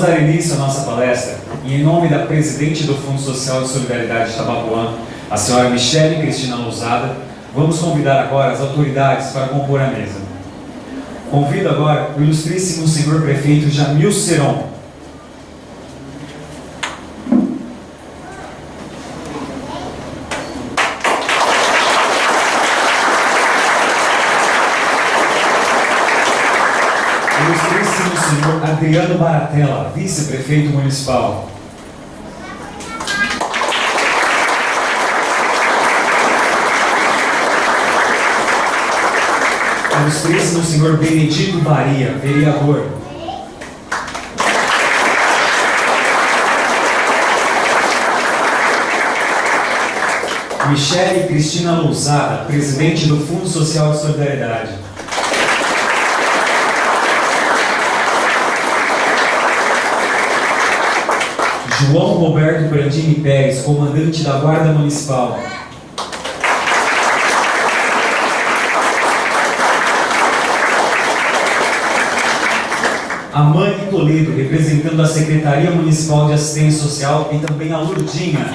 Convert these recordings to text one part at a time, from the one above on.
Vamos dar início à nossa palestra e, em nome da presidente do Fundo Social de Solidariedade de Tabapuã, a senhora Michele Cristina Lousada, vamos convidar agora as autoridades para compor a mesa. Convido agora o ilustríssimo senhor prefeito Jamil Seron. Ilustríssimo senhor Adriano Baratella, vice-prefeito municipal. Ilustríssimo senhor Benedito Baria, vereador. Michele Cristina Lousada, presidente do Fundo Social de Solidariedade. João Roberto Brandini Pérez, comandante da Guarda Municipal. Amani Toledo, representando a Secretaria Municipal de Assistência Social, e também a Lourdinha.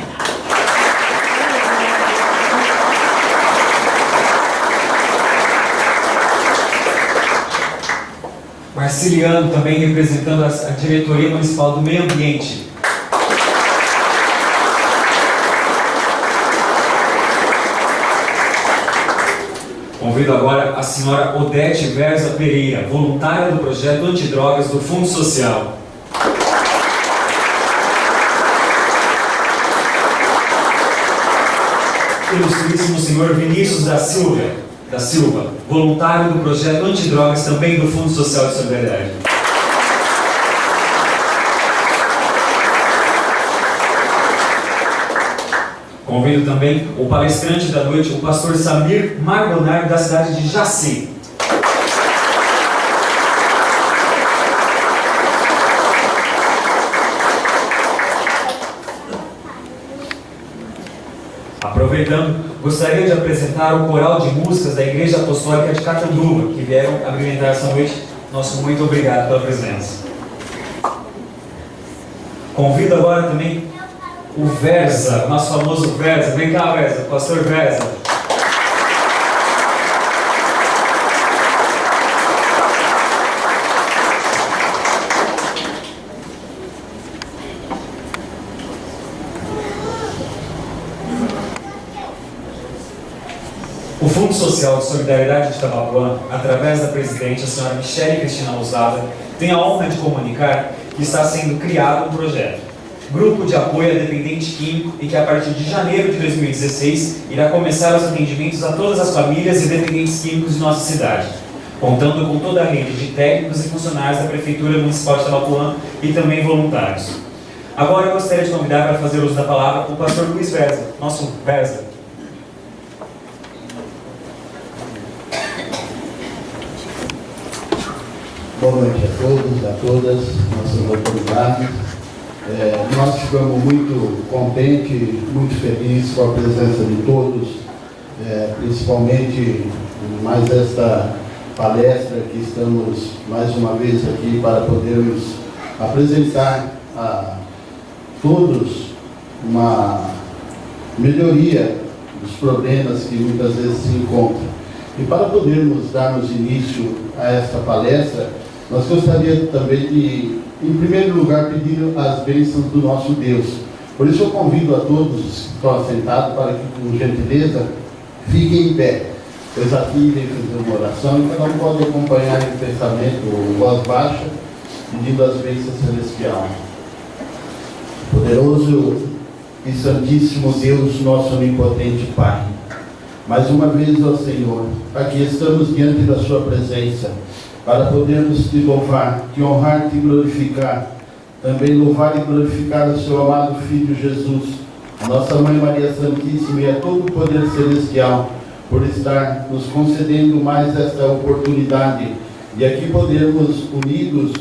Marciliano, também representando a Diretoria Municipal do Meio Ambiente. Convido agora a senhora Odete Verza Pereira, voluntária do projeto Antidrogas do Fundo Social. Ilustríssimo senhor Vinícius da Silva, voluntário do projeto Antidrogas também do Fundo Social de Solidariedade. Convido também o palestrante da noite, o pastor Samir Marbonari, da cidade de Jaci. Aproveitando, gostaria de apresentar o coral de músicas da Igreja Apostólica de Catanduva, que vieram abrilhantar essa noite. Nosso muito obrigado pela presença. Convido agora também o Verza, nosso famoso Verza. Vem cá, Verza, pastor Verza. O Fundo Social de Solidariedade de Tabapuã, através da presidente, a senhora Michele Cristina Lousada, tem a honra de comunicar que está sendo criado um projeto, Grupo de Apoio a Dependente Químico, e que a partir de janeiro de 2016 irá começar os atendimentos a todas as famílias e dependentes químicos de nossa cidade, contando com toda a rede de técnicos e funcionários da Prefeitura Municipal de Tabapuã e também voluntários. Agora eu gostaria de convidar para fazer uso da palavra o pastor Luiz Verza, nosso Verza. Boa noite a todos, a todas, nossas autoridades. Nós ficamos muito contentes, muito felizes com a presença de todos, principalmente mais esta palestra que estamos mais uma vez aqui para podermos apresentar a todos uma melhoria dos problemas que muitas vezes se encontram. E para podermos darmos início a esta palestra, nós gostaríamos também de, em primeiro lugar, pedir as bênçãos do nosso Deus. Por isso eu convido a todos que estão assentados para que, com gentileza, fiquem em pé. Pois aqui irei fazer uma oração e cada um pode acompanhar em pensamento ou em voz baixa, pedindo as bênçãos celestiais. Poderoso e Santíssimo Deus, nosso onipotente Pai, mais uma vez, ó Senhor, aqui estamos diante da Sua presença, para podermos te louvar, te honrar, te glorificar, também louvar e glorificar o seu amado Filho Jesus, a nossa Mãe Maria Santíssima e a todo o poder celestial, por estar nos concedendo mais esta oportunidade de aqui podermos, unidos,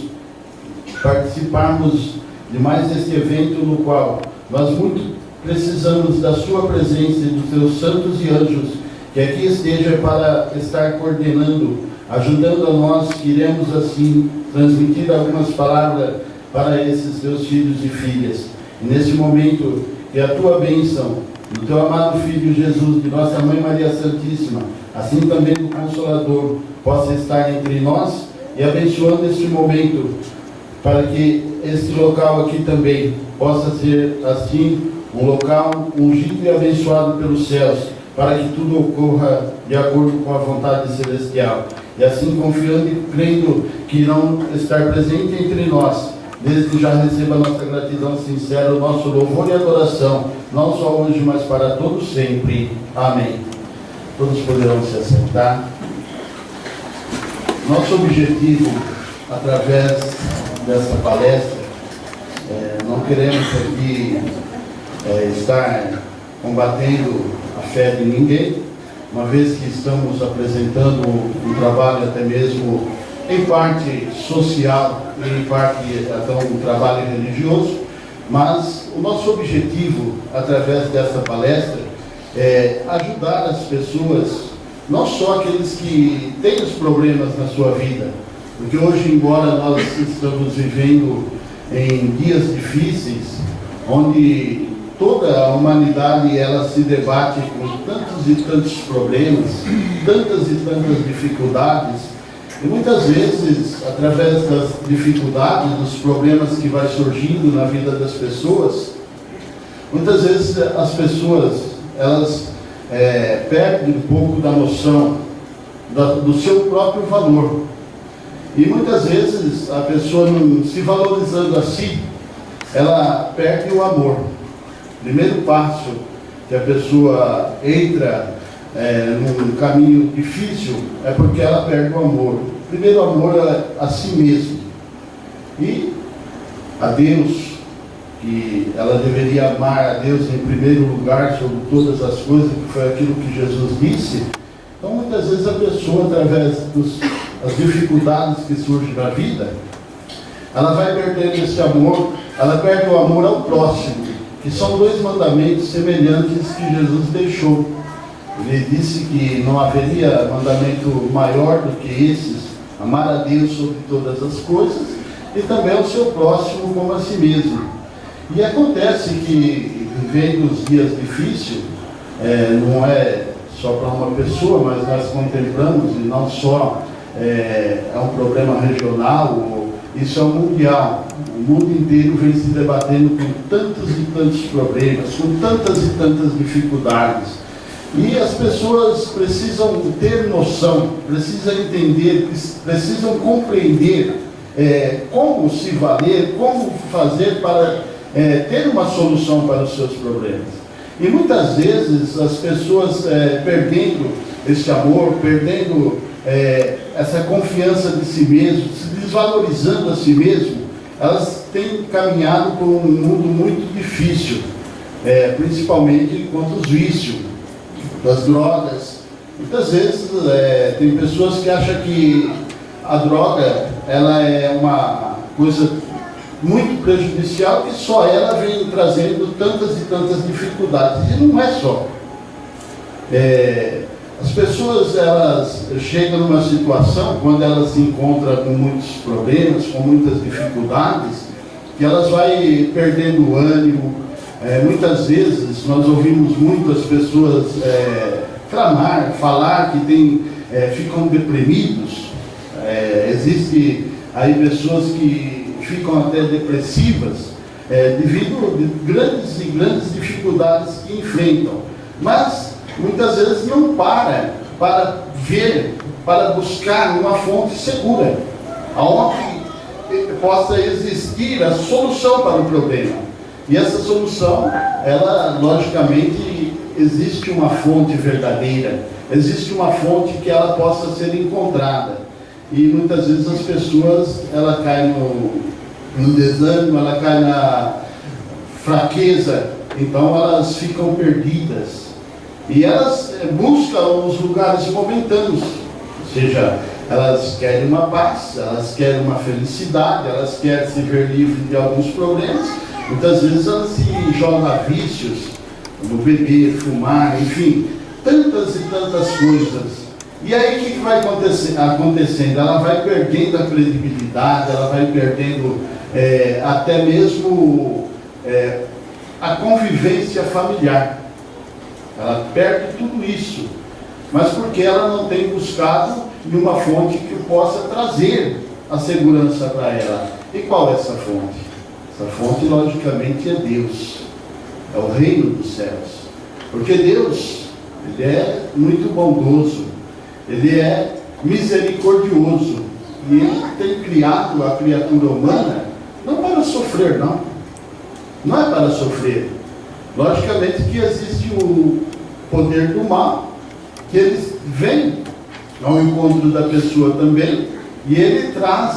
participarmos de mais este evento no qual nós muito precisamos da sua presença e dos seus santos e anjos, que aqui esteja para estar coordenando, ajudando a nós, que iremos assim transmitir algumas palavras para esses teus filhos e filhas. E nesse momento, que a tua bênção, do teu amado Filho Jesus, de nossa Mãe Maria Santíssima, assim também do Consolador, possa estar entre nós e abençoando este momento, para que este local aqui também possa ser assim, um local ungido e abençoado pelos céus, para que tudo ocorra de acordo com a vontade celestial. E assim, confiando e crendo que irão estar presentes entre nós, desde já receba a nossa gratidão sincera, o nosso louvor e adoração, não só hoje, mas para todos sempre. Amém. Todos poderão se assentar. Nosso objetivo, através dessa palestra, não queremos aqui estar combatendo a fé de ninguém, uma vez que estamos apresentando um trabalho até mesmo em parte social e em parte até um trabalho religioso, mas o nosso objetivo, através dessa palestra, é ajudar as pessoas, não só aqueles que têm os problemas na sua vida, porque hoje, embora nós estamos vivendo em dias difíceis, onde toda a humanidade ela se debate com tantos e tantos problemas, tantas e tantas dificuldades, e muitas vezes, através das dificuldades, dos problemas que vai surgindo na vida das pessoas, muitas vezes as pessoas, elas perdem um pouco da noção do seu próprio valor. E muitas vezes a pessoa, não se valorizando a si, ela perde o amor. O primeiro passo que a pessoa entra num caminho difícil é porque ela perde o amor. O primeiro amor é a si mesmo. E a Deus, que ela deveria amar a Deus em primeiro lugar sobre todas as coisas, que foi aquilo que Jesus disse. Então muitas vezes a pessoa, através das dificuldades que surgem na vida, ela vai perdendo esse amor, ela perde o amor ao próximo, que são dois mandamentos semelhantes que Jesus deixou. Ele disse que não haveria mandamento maior do que esses: amar a Deus sobre todas as coisas e também ao seu próximo como a si mesmo. E acontece que, vivendo os dias difíceis, não é só para uma pessoa, mas nós contemplamos, e não só é um problema regional, isso é mundial. O mundo inteiro vem se debatendo com tantos e tantos problemas, com tantas e tantas dificuldades. E as pessoas precisam ter noção, precisam entender, precisam compreender como se valer, como fazer para ter uma solução para os seus problemas. E muitas vezes as pessoas perdendo esse amor, perdendo essa confiança de si mesmo, se desvalorizando a si mesmo, elas têm caminhado por um mundo muito difícil, principalmente quanto os vícios, das drogas. Muitas vezes tem pessoas que acham que a droga ela é uma coisa muito prejudicial, que só ela vem trazendo tantas e tantas dificuldades, e não é só. As pessoas, elas chegam numa situação, quando elas se encontram com muitos problemas, com muitas dificuldades, que elas vão perdendo o ânimo. Muitas vezes nós ouvimos muitas pessoas clamar, falar que ficam deprimidos. Existe aí pessoas que ficam até depressivas devido a grandes e grandes dificuldades que enfrentam. Mas muitas vezes não para ver, para buscar uma fonte segura, onde possa existir a solução para o problema. E essa solução, ela, logicamente, existe uma fonte verdadeira, existe uma fonte que ela possa ser encontrada. E muitas vezes as pessoas, ela cai no desânimo, ela cai na fraqueza, então elas ficam perdidas. E elas buscam os lugares momentâneos, ou seja, elas querem uma paz, elas querem uma felicidade, elas querem se ver livres de alguns problemas. Muitas vezes elas se jogam a vícios, no beber, fumar, enfim, tantas e tantas coisas. E aí o que vai acontecendo? Ela vai perdendo a credibilidade, ela vai perdendo até mesmo a convivência familiar. Ela perde tudo isso, mas porque ela não tem buscado em uma fonte que possa trazer a segurança para ela. E qual é essa fonte? Essa fonte, logicamente, é Deus, é o reino dos céus. Porque Deus, Ele é muito bondoso, Ele é misericordioso, e Ele tem criado a criatura humana não para sofrer, não é para sofrer. Logicamente que existe o poder do mal, que ele vem ao encontro da pessoa também, e ele traz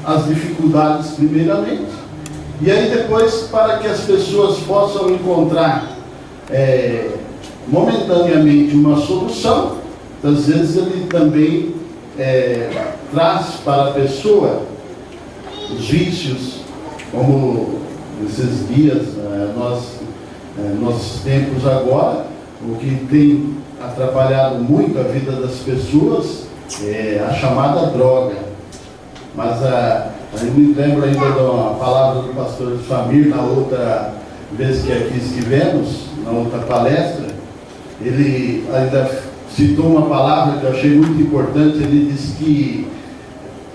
as dificuldades primeiramente, e aí depois, para que as pessoas possam encontrar momentaneamente uma solução, às vezes ele também traz para a pessoa os vícios, como esses dias, nossos tempos agora, o que tem atrapalhado muito a vida das pessoas é a chamada droga. Mas eu me lembro ainda da palavra do pastor Famir, na outra vez que aqui estivemos, na outra palestra, ele ainda citou uma palavra que eu achei muito importante. Ele disse que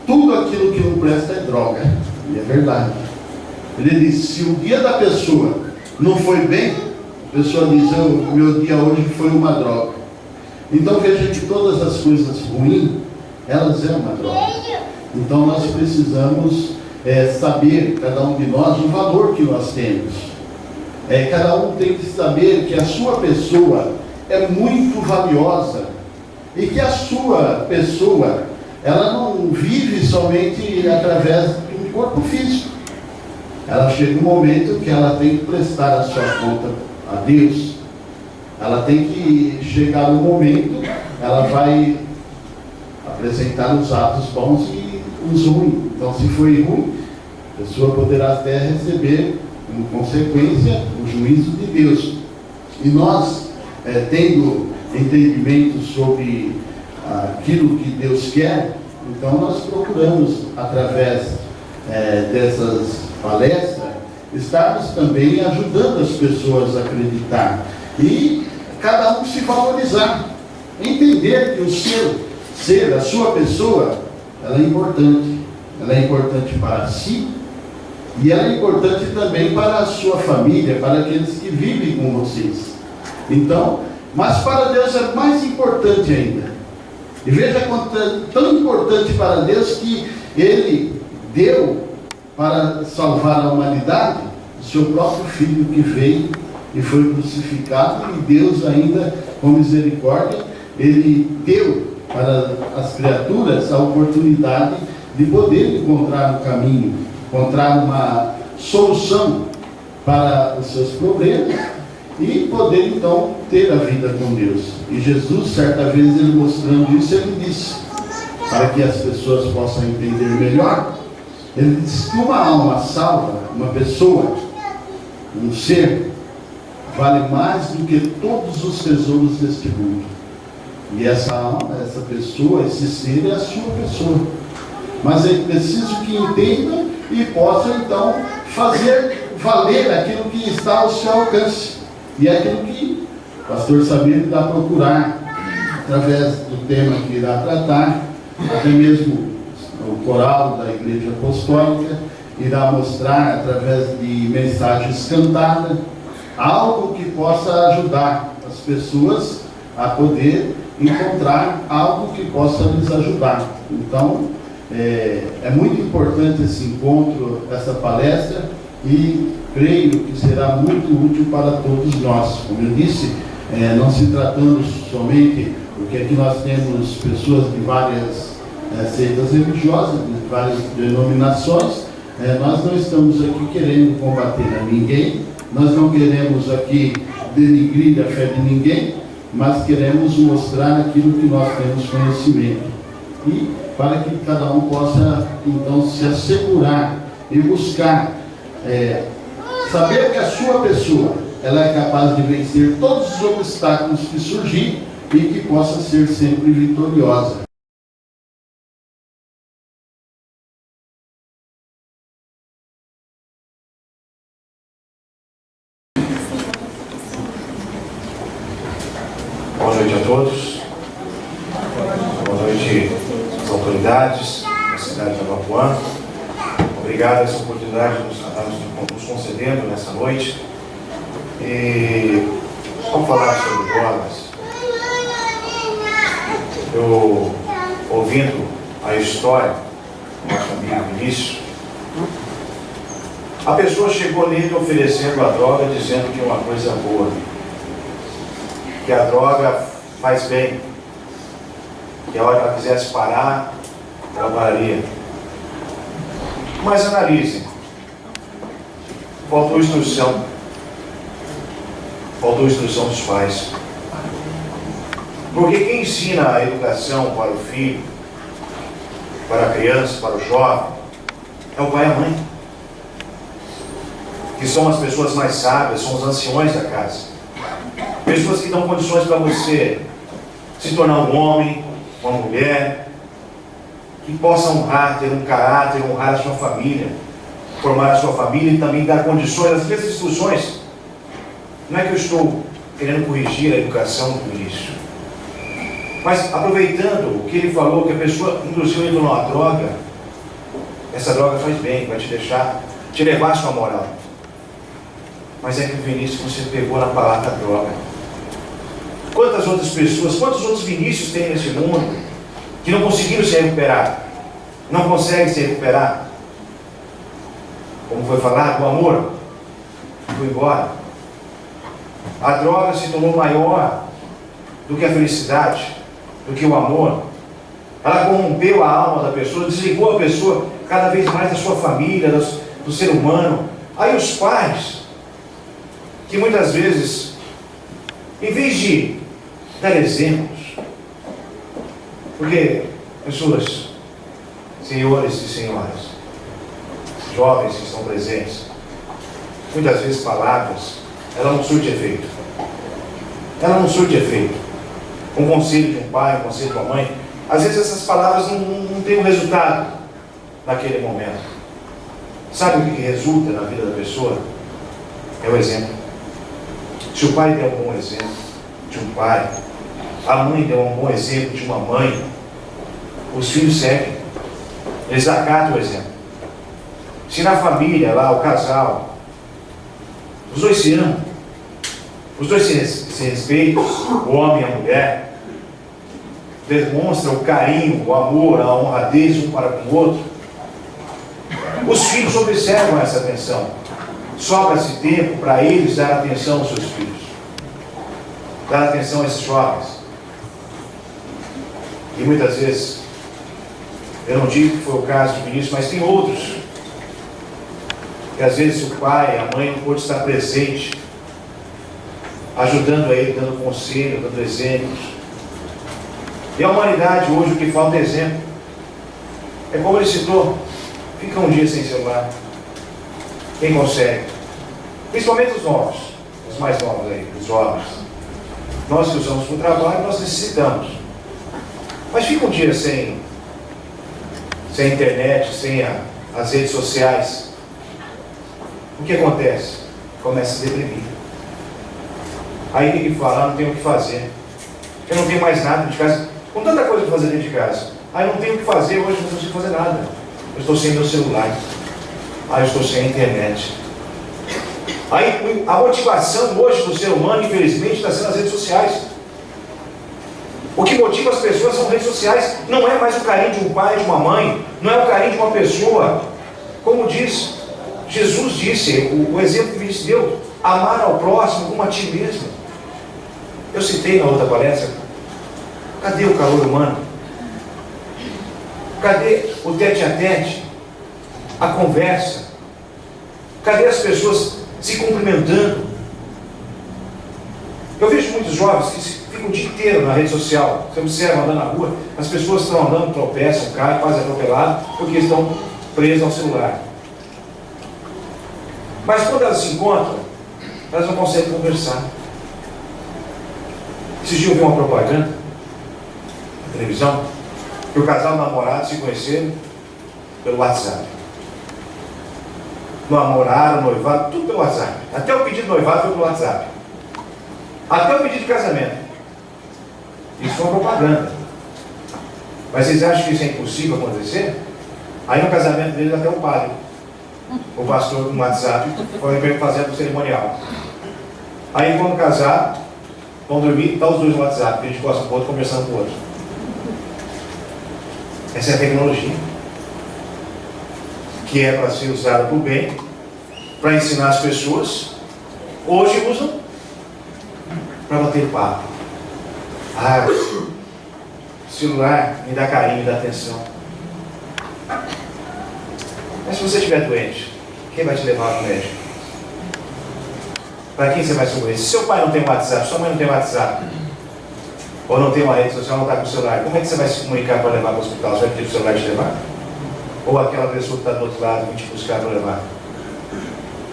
tudo aquilo que não presta é droga, e é verdade. Ele disse, se o dia da pessoa não foi bem, a pessoa diz, o meu dia hoje foi uma droga. Então veja que todas as coisas ruins, elas são uma droga. Então nós precisamos saber, cada um de nós, o valor que nós temos. Cada um tem que saber que a sua pessoa é muito valiosa, e que a sua pessoa, ela não vive somente através de um corpo físico. Ela chega um momento que ela tem que prestar a sua conta a Deus. Ela tem que chegar um momento, ela vai apresentar os atos bons e os ruins. Então, se foi ruim, a pessoa poderá até receber, como consequência, o juízo de Deus. E nós, tendo entendimento sobre aquilo que Deus quer, então nós procuramos, através dessas palestras, estarmos também ajudando as pessoas a acreditar e cada um se valorizar, entender que o seu ser, a sua pessoa, ela é importante para si, e ela é importante também para a sua família, para aqueles que vivem com vocês. Então, mas para Deus é mais importante ainda. E veja quanto é tão importante para Deus que Ele deu para salvar a humanidade o seu próprio Filho, que veio e foi crucificado, e Deus ainda, com misericórdia, Ele deu para as criaturas a oportunidade de poder encontrar um caminho, encontrar uma solução para os seus problemas e poder então ter a vida com Deus. E Jesus, certa vez, ele mostrando isso, ele disse, para que as pessoas possam entender melhor, ele disse que uma alma salva, uma pessoa, um ser, vale mais do que todos os tesouros deste mundo. E essa alma, essa pessoa, esse ser é a sua pessoa. Mas é preciso que entenda e possa então fazer valer aquilo que está ao seu alcance. E é aquilo que o pastor Samir irá procurar, através do tema que irá tratar, até mesmo o coral da Igreja Apostólica irá mostrar, através de mensagens cantadas, algo que possa ajudar as pessoas a poder encontrar algo que possa lhes ajudar. Então, é muito importante esse encontro, essa palestra, e creio que será muito útil para todos nós. Como eu disse, não se tratando somente, porque aqui nós temos pessoas de várias seitas religiosas, de várias denominações. Nós não estamos aqui querendo combater a ninguém, nós não queremos aqui denigrir a fé de ninguém, mas queremos mostrar aquilo que nós temos conhecimento, e para que cada um possa então se assegurar e buscar saber que a sua pessoa ela é capaz de vencer todos os obstáculos que surgirem e que possa ser sempre vitoriosa. todos. Boa noite às autoridades da cidade de Jabapuã. Obrigado a essa oportunidade que nos concedendo nessa noite. E vamos falar sobre drogas. Eu, ouvindo a história do nosso amigo Vinícius, a pessoa chegou nele oferecendo a droga, dizendo que é uma coisa boa, que a droga faz bem, que a hora que ela quisesse parar, ela pararia. Mas analisem, faltou instrução dos pais. Porque quem ensina a educação para o filho, para a criança, para o jovem, é o pai e a mãe, que são as pessoas mais sábias, são os anciões da casa, pessoas que dão condições para você se tornar um homem, uma mulher, que possa honrar, ter um caráter, honrar a sua família, formar a sua família e também dar condições, as mesmas instruções. Não é que eu estou querendo corrigir a educação do início, mas aproveitando o que ele falou, que a pessoa induziu ele numa droga, essa droga faz bem, vai te deixar, te levar à sua moral. Mas é que o Vinícius você pegou na palavra droga. Quantas outras pessoas, quantos outros Vinícius tem nesse mundo que não conseguiram se recuperar? Não conseguem se recuperar? Como foi falado, o amor foi embora. A droga se tornou maior do que a felicidade, do que o amor. Ela corrompeu a alma da pessoa, desligou a pessoa cada vez mais da sua família, do ser humano. Aí os pais, que muitas vezes, em vez de dar exemplos, porque pessoas, senhores e senhoras, jovens que estão presentes, muitas vezes palavras, ela não surte efeito. Ela não surte efeito. Um conselho de um pai, um conselho de uma mãe, às vezes essas palavras não têm um resultado naquele momento. Sabe o que resulta na vida da pessoa? É o exemplo. Se o pai der um bom exemplo de um pai, a mãe der um bom exemplo de uma mãe, os filhos seguem. Eles acatam o exemplo. Se na família, lá, o casal, os dois se amam, os dois se respeitam, o homem e a mulher, demonstram o carinho, o amor, a honradez um para com o outro, os filhos observam essa atenção. Sobra-se tempo para eles dar atenção aos seus filhos, dar atenção a esses jovens. E muitas vezes, eu não digo que foi o caso de Vinícius, mas tem outros, que às vezes o pai, a mãe não pôde estar presente, ajudando a ele, dando conselho, dando exemplos. E a humanidade hoje o que falta é exemplo. É como ele citou, fica um dia sem celular. Quem consegue? Principalmente os novos, os mais novos aí, os jovens. Nós que usamos para o trabalho, nós necessitamos. Mas fica um dia sem internet, sem as redes sociais. O que acontece? Começa a se deprimir. Aí tem que falar, não tem o que fazer. Eu não tenho mais nada dentro de casa. Com tanta coisa para fazer dentro de casa. Aí não tenho o que fazer, hoje não consigo fazer nada. Eu estou sem meu celular. Aí eu estou sem a internet. Aí a motivação hoje do ser humano, infelizmente, está sendo as redes sociais. O que motiva as pessoas são redes sociais. Não é mais o carinho de um pai, de uma mãe. Não é o carinho de uma pessoa. Como diz, Jesus disse, o exemplo que Vinícius deu, amar ao próximo como a ti mesmo. Eu citei na outra palestra, cadê o calor humano? Cadê o tete-a-tete? A conversa? Cadê as pessoas se cumprimentando? Eu vejo muitos jovens que ficam o dia inteiro na rede social. Você observa andando na rua, as pessoas estão andando, tropeçam, caem, quase atropeladas, porque estão presas ao celular. Mas quando elas se encontram, elas não conseguem conversar. Esses dias eu vi uma propaganda na televisão, que o casal namorado se conheceram pelo WhatsApp. Namoraram, noivado, tudo pelo WhatsApp. Até o pedido de noivado foi pelo WhatsApp. Até o pedido de casamento. Isso é uma propaganda. Mas vocês acham que isso é impossível acontecer? Aí no casamento deles até o padre, o pastor no WhatsApp, foi fazer o cerimonial. Aí quando casar, vão dormir, está os dois no WhatsApp, a gente gosta um com o outro, conversando com o outro. Essa é a tecnologia, que é para ser usada para o bem, para ensinar as pessoas. Hoje usam para bater papo. Ah, celular me dá carinho, me dá atenção. Mas se você estiver doente, quem vai te levar ao médico? Para quem você vai socorrer? Se seu pai não tem WhatsApp, sua mãe não tem WhatsApp, ou não tem uma rede social, não está com o celular, como é que você vai se comunicar para levar para o hospital? Você vai pedir o celular te levar? Ou aquela pessoa que está do outro lado vai te buscar para levar?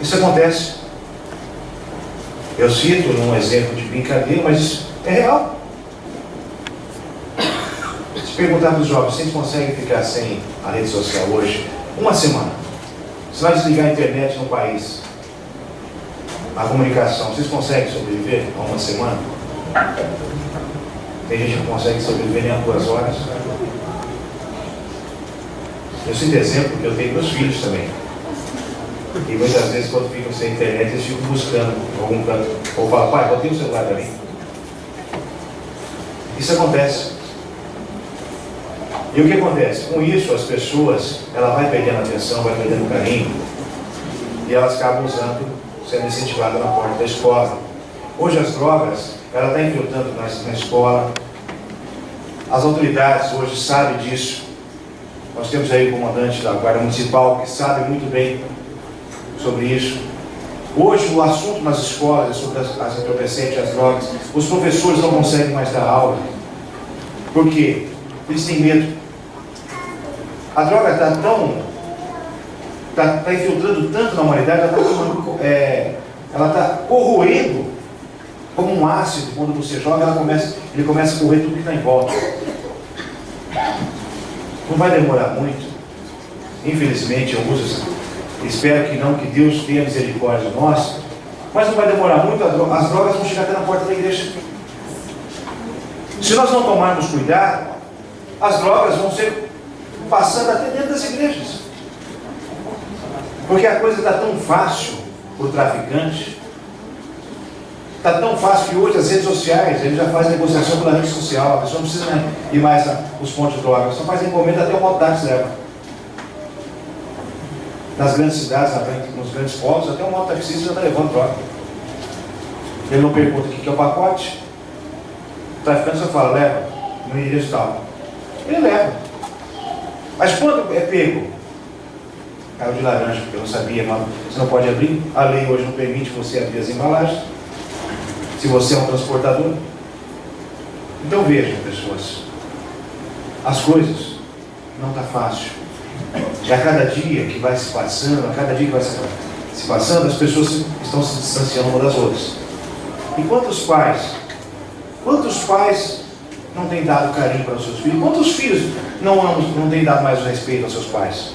Isso acontece. Eu cito num exemplo de brincadeira, mas isso é real. Se perguntar para os jovens, vocês conseguem ficar sem a rede social hoje? Uma semana. Se nós desligar a internet no país, a comunicação, vocês conseguem sobreviver a uma semana? Tem gente que não consegue sobreviver nem a 2 horas. Eu cito exemplo porque eu tenho meus filhos também. E muitas vezes quando ficam sem internet, eles ficam buscando algum canto. Ou falam, pai, botei o celular para mim. Isso acontece. E o que acontece? Com isso, as pessoas, ela vai perdendo atenção, vai perdendo carinho, e elas acabam usando, sendo incentivadas na porta da escola. Hoje as drogas, ela está infiltrando na escola. As autoridades hoje sabem disso. Nós temos aí o comandante da Guarda Municipal que sabe muito bem sobre isso. Hoje o assunto nas escolas é sobre as entorpecentes e as drogas. Os professores não conseguem mais dar aula. Por quê? Eles têm medo. A droga está infiltrando tanto na humanidade, ela está corroendo como um ácido. Quando você joga, ele começa a correr tudo que está em volta. Não vai demorar muito. Infelizmente, espero que não, que Deus tenha misericórdia de nós, mas não vai demorar muito, as drogas vão chegar até na porta da igreja. Se nós não tomarmos cuidado, as drogas vão ser passando até dentro das igrejas. Porque a coisa está tão fácil para o traficante, está tão fácil que hoje as redes sociais, ele já faz negociação pela rede social, a pessoa não precisa ir mais os pontos de droga, só faz encomenda até o mototáxi leva. Nas grandes cidades, nos grandes polos, até o mototaxista já está levando droga. Ele não pergunta o que é o pacote, o traficante só fala, leva, no endereço tal. Ele leva. Mas quando é pego? Caiu de laranja, porque eu não sabia, mas você não pode abrir. A lei hoje não permite você abrir as embalagens, se você é um transportador. Então vejam, pessoas, as coisas não está fácil. E a cada dia que vai se passando, as pessoas estão se distanciando umas das outras. E quantos pais não têm dado carinho para os seus filhos? Quantos filhos não têm dado mais o respeito aos seus pais?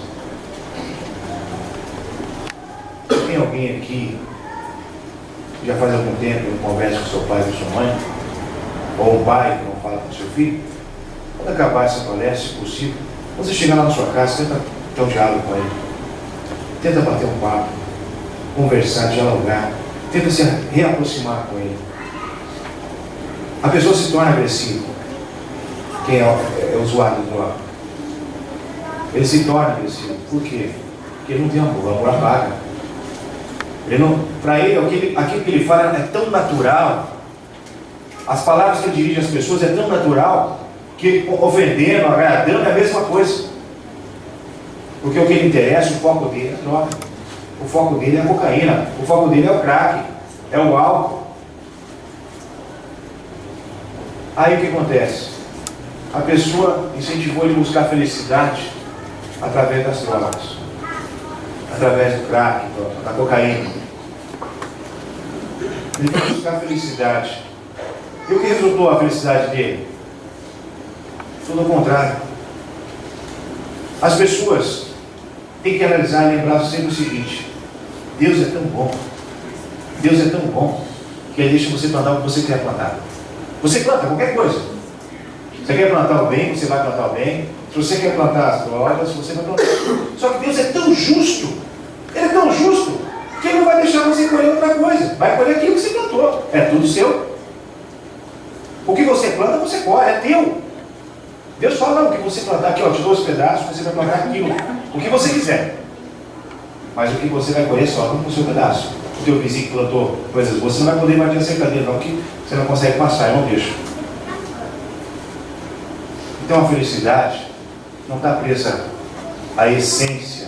Tem alguém aqui que já faz algum tempo que não conversa com seu pai ou sua mãe? Ou um pai que não fala com seu filho? Quando acabar essa palestra, se possível, você chegar lá na sua casa, tenta ter um diálogo com ele. Tenta bater um papo, conversar, dialogar. Tenta se reaproximar com ele. A pessoa se torna agressiva. Quem é usuário de droga? Ele se torna agressivo. Por quê? Porque ele não tem amor. O amor apaga. Para ele, aquilo que ele fala é tão natural. As palavras que ele dirige às pessoas é tão natural que ofendendo, agradando é a mesma coisa. Porque o que lhe interessa, o foco dele é a droga. O foco dele é a cocaína. O foco dele é o crack. É o álcool. Aí o que acontece? A pessoa incentivou ele a buscar felicidade através das drogas, através do crack, da cocaína. Ele foi buscar felicidade. E o que resultou a felicidade dele? Tudo ao contrário. As pessoas têm que analisar e lembrar sempre o seguinte: Deus é tão bom, Deus é tão bom, que Ele deixa você plantar o que você quer plantar. Você planta qualquer coisa, Você quer plantar o bem, você vai plantar o bem. Se você quer plantar as drogas, você vai plantar. Só que Deus é tão justo, Ele é tão justo, que Ele não vai deixar você colher outra coisa. Vai colher aquilo que você plantou. É tudo seu. O que você planta, você colhe, é teu. Deus fala, não, o que você plantar aqui, ó, te dou os pedaços, você vai plantar aquilo. O que você quiser. Mas o que você vai colher só com o seu pedaço. O teu vizinho que plantou coisas boas, você não vai poder bater a cercadeira, não, que você não consegue passar, eu não deixo. Então a felicidade não está presa à essência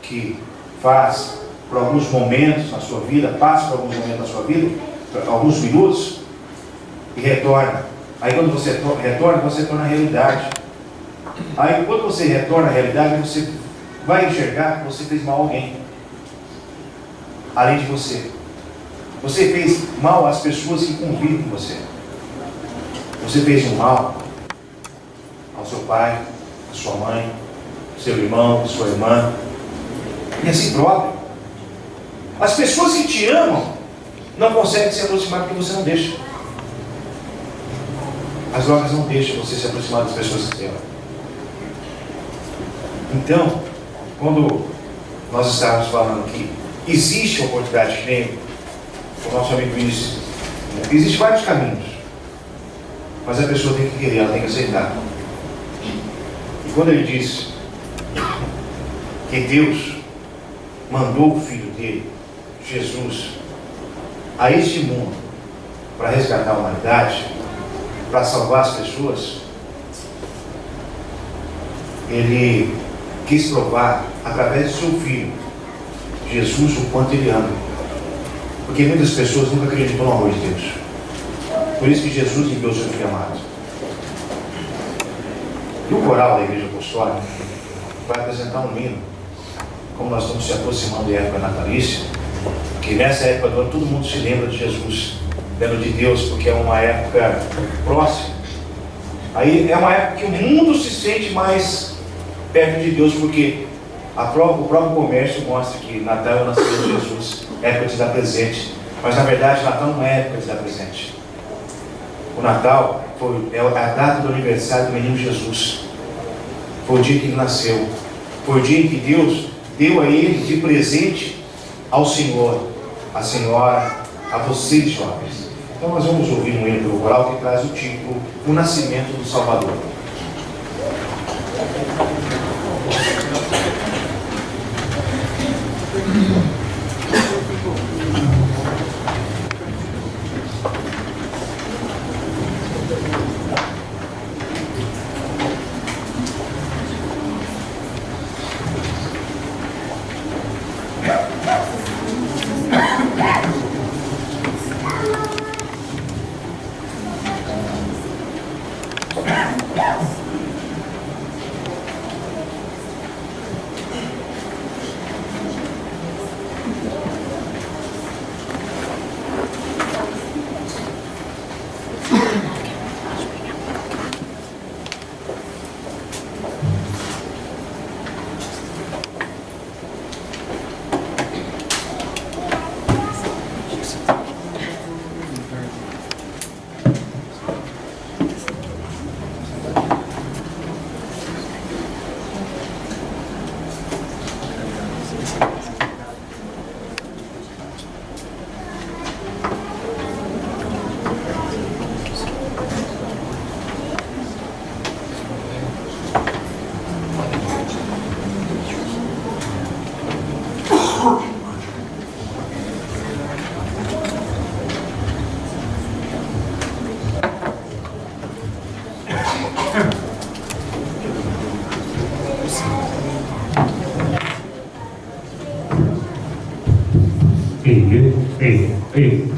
que faz por alguns momentos na sua vida, passa por alguns momentos na sua vida, alguns minutos, e retorna. Aí quando você retorna, você torna a realidade. Aí quando você retorna à realidade, você vai enxergar que você fez mal a alguém, além de você. Você fez mal às pessoas que convivem com você. Você fez um mal ao seu pai, à sua mãe, ao seu irmão, à sua irmã, e a si próprio. As pessoas que te amam não conseguem se aproximar porque você não deixa. As drogas não deixam você se aproximar das pessoas que te amam. Então, quando nós estávamos falando que existe oportunidade, que nem o nosso amigo disse, existem vários caminhos, mas a pessoa tem que querer, ela tem que aceitar. E quando ele disse que Deus mandou o Filho dele, Jesus, a este mundo para resgatar a humanidade, para salvar as pessoas, Ele quis provar através do seu Filho, Jesus, o quanto Ele ama. Porque muitas pessoas nunca acreditam no amor de Deus. Por isso que Jesus enviou o seu Filho amado. E o coral da Igreja Apostólica vai apresentar um hino, como nós estamos se aproximando da época natalícia, que nessa época do ano todo mundo se lembra de Jesus, lembra de Deus, porque é uma época próxima. Aí é uma época que o mundo se sente mais perto de Deus, porque o próprio comércio mostra que Natal é o nascimento de Jesus, é época de dar presente. Mas na verdade Natal não é época de dar presente. O Natal é a data do aniversário do menino Jesus. Foi o dia que ele nasceu. Foi o dia em que Deus deu a ele de presente ao Senhor, a Senhora, a vocês jovens. Então nós vamos ouvir um hino pelo coral que traz o título O Nascimento do Salvador. Ei.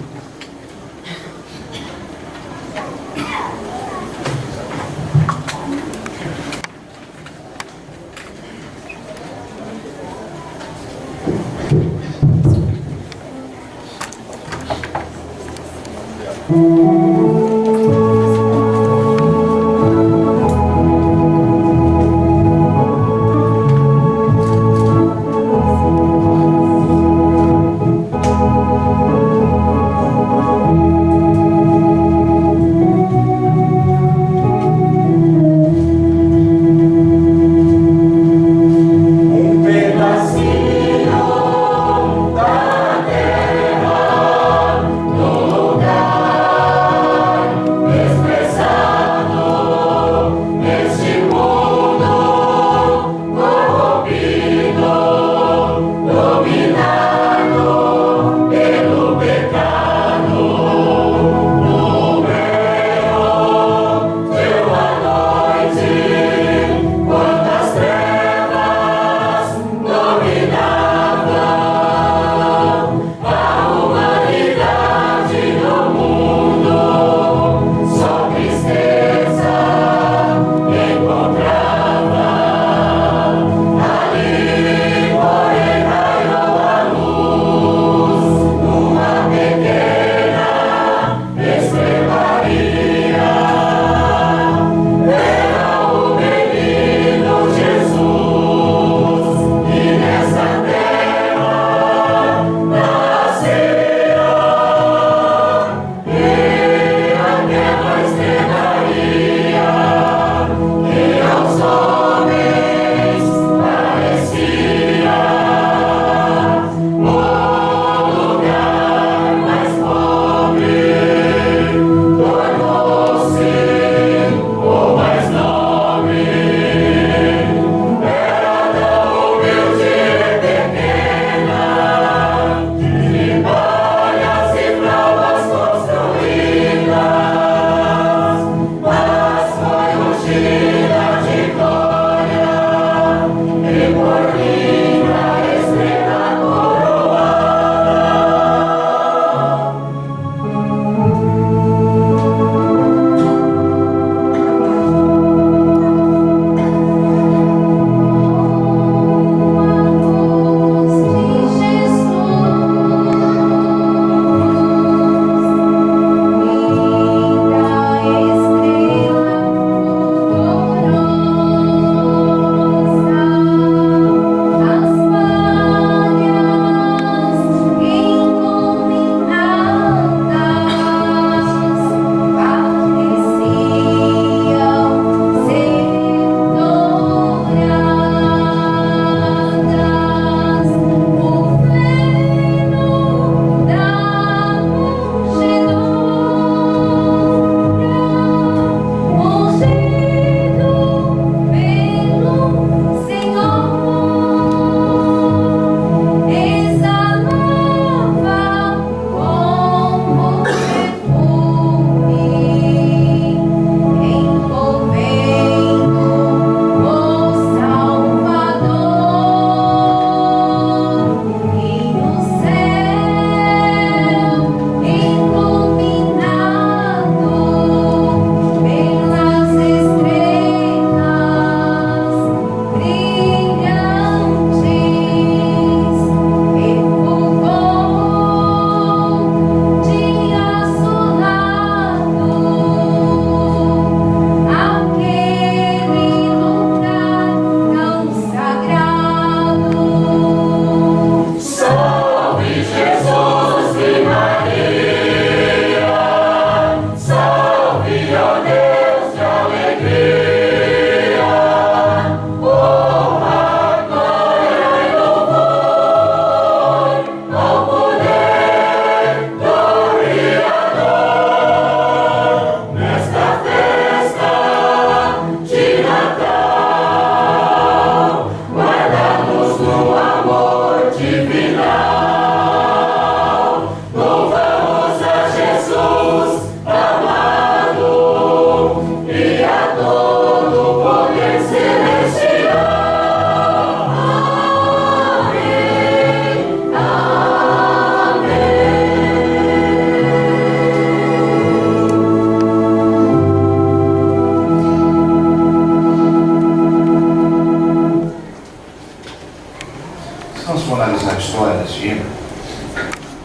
história desse dia,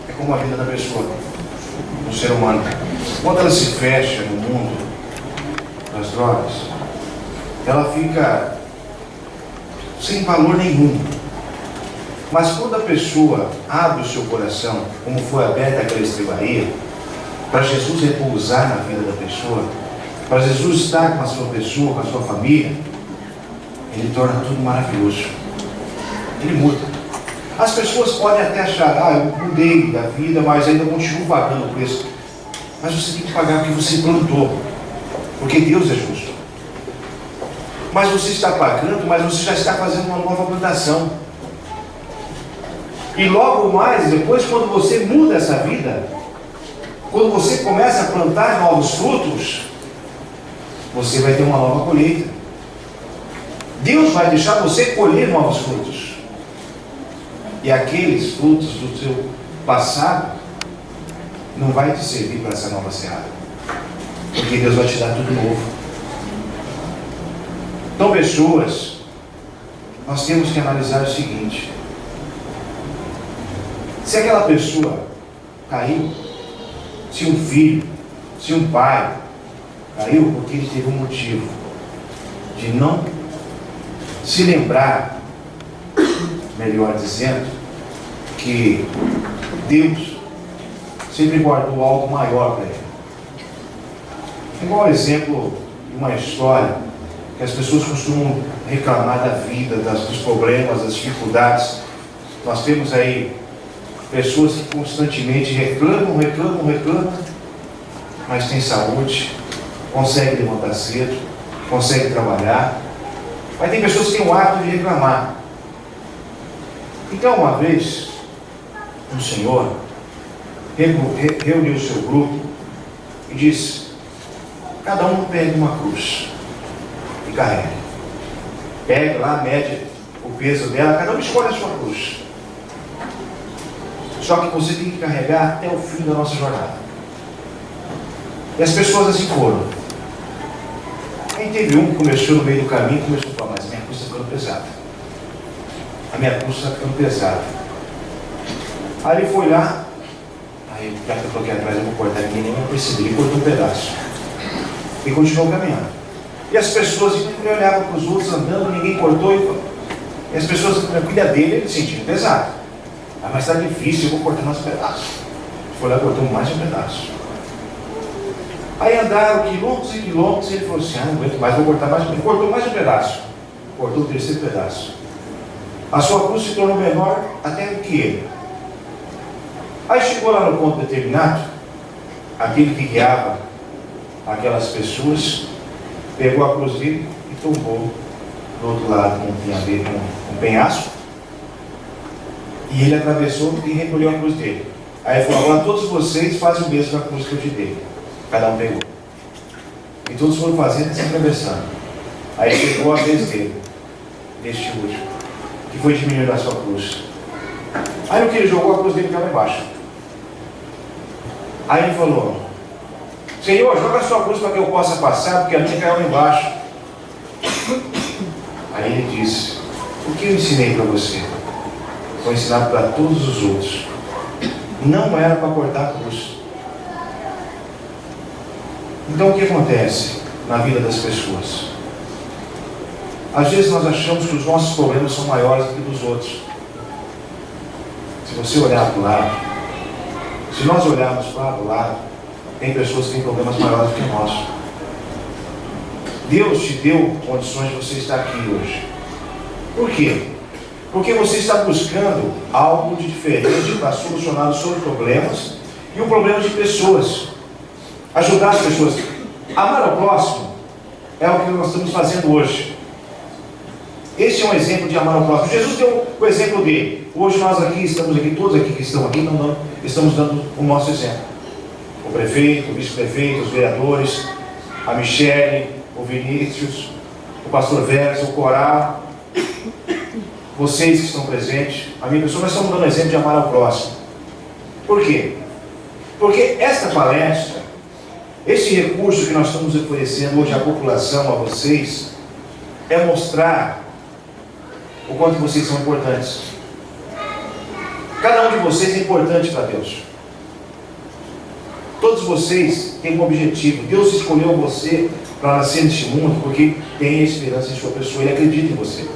é como a vida da pessoa, do ser humano. Quando ela se fecha no mundo das drogas, ela fica sem valor nenhum. Mas quando a pessoa abre o seu coração, como foi aberta aquela estrebaria, para Jesus repousar na vida da pessoa, para Jesus estar com a sua pessoa, com a sua família, Ele torna tudo maravilhoso. Ele muda. As pessoas podem até achar, eu mudei da vida, mas ainda continuo pagando o preço. Mas você tem que pagar porque você plantou, porque Deus é justo. Mas você está pagando, mas você já está fazendo uma nova plantação. E logo mais, depois, quando você muda essa vida, quando você começa a plantar novos frutos, você vai ter uma nova colheita. Deus vai deixar você colher novos frutos. E aqueles frutos do seu passado não vai te servir para essa nova seara. Porque Deus vai te dar tudo novo. Então, pessoas, nós temos que analisar o seguinte: se aquela pessoa caiu, se um filho, se um pai caiu porque ele teve um motivo de não se lembrar, melhor dizendo, que Deus sempre guardou algo maior para ele. Igual exemplo de uma história que as pessoas costumam reclamar da vida, dos problemas, das dificuldades. Nós temos aí pessoas que constantemente reclamam, mas têm saúde, conseguem levantar cedo, conseguem trabalhar. Mas tem pessoas que têm o hábito de reclamar. Então, uma vez, o Senhor reuniu o seu grupo e disse: cada um pegue uma cruz e carregue. Pega lá, mede o peso dela, cada um escolhe a sua cruz. Só que você tem que carregar até o fim da nossa jornada. E as pessoas assim foram. Aí teve um que começou no meio do caminho e começou a falar: mas a minha cruz está ficando pesada. A minha cruz está ficando pesada. Aí ele foi lá, aí já que eu estou aqui atrás, eu vou cortar aqui, nem eu percebi, ele cortou um pedaço. E continuou caminhando. E as pessoas olhavam para os outros andando, ninguém cortou, e as pessoas, na vida dele, ele sentiu pesado. Mas está difícil, eu vou cortar mais um pedaço. Foi lá e cortou mais um pedaço. Aí andaram quilômetros e quilômetros e ele falou assim: não aguento mais, vou cortar mais um pedaço. Ele cortou mais um pedaço. Cortou o terceiro pedaço. A sua cruz se tornou menor até do que ele. Aí chegou lá no ponto determinado, aquele que guiava aquelas pessoas pegou a cruz dele e tombou do outro lado, não tinha a ver com um penhasco. E ele atravessou e recolheu a cruz dele. Aí ele falou: agora todos vocês fazem o mesmo com a cruz que eu te dei. Cada um pegou. E todos foram fazendo e se atravessando. Aí chegou a vez dele, deste último, que foi diminuindo a sua cruz. Aí o que ele jogou, a cruz dele estava embaixo. Aí ele falou: Senhor, joga a sua cruz para que eu possa passar, porque a minha caiu lá embaixo. Aí ele disse: o que eu ensinei para você? Foi ensinado para todos os outros. Não era para cortar a cruz. Então o que acontece na vida das pessoas? Às vezes nós achamos que os nossos problemas são maiores do que dos outros. Se você olhar para o lado, se nós olharmos para o lado, tem pessoas que têm problemas maiores do que nós. Deus te deu condições de você estar aqui hoje. Por quê? Porque você está buscando algo de diferente para solucionar os seus problemas e o problema de pessoas. Ajudar as pessoas. Amar ao próximo é o que nós estamos fazendo hoje. Esse é um exemplo de amar ao próximo. Jesus deu o exemplo dele. Hoje nós aqui, estamos aqui, todos aqui que estão aqui, estamos dando o nosso exemplo. O prefeito, o vice-prefeito, os vereadores, a Michele, o Vinícius, o pastor Vélez, o coral, vocês que estão presentes, a minha pessoa, nós estamos dando exemplo de amar ao próximo. Por quê? Porque esta palestra, esse recurso que nós estamos oferecendo hoje à população, a vocês, é mostrar o quanto vocês são importantes. Cada um de vocês é importante para Deus. Todos vocês têm um objetivo. Deus escolheu você para nascer neste mundo porque tem a esperança em sua pessoa. Ele acredita em você.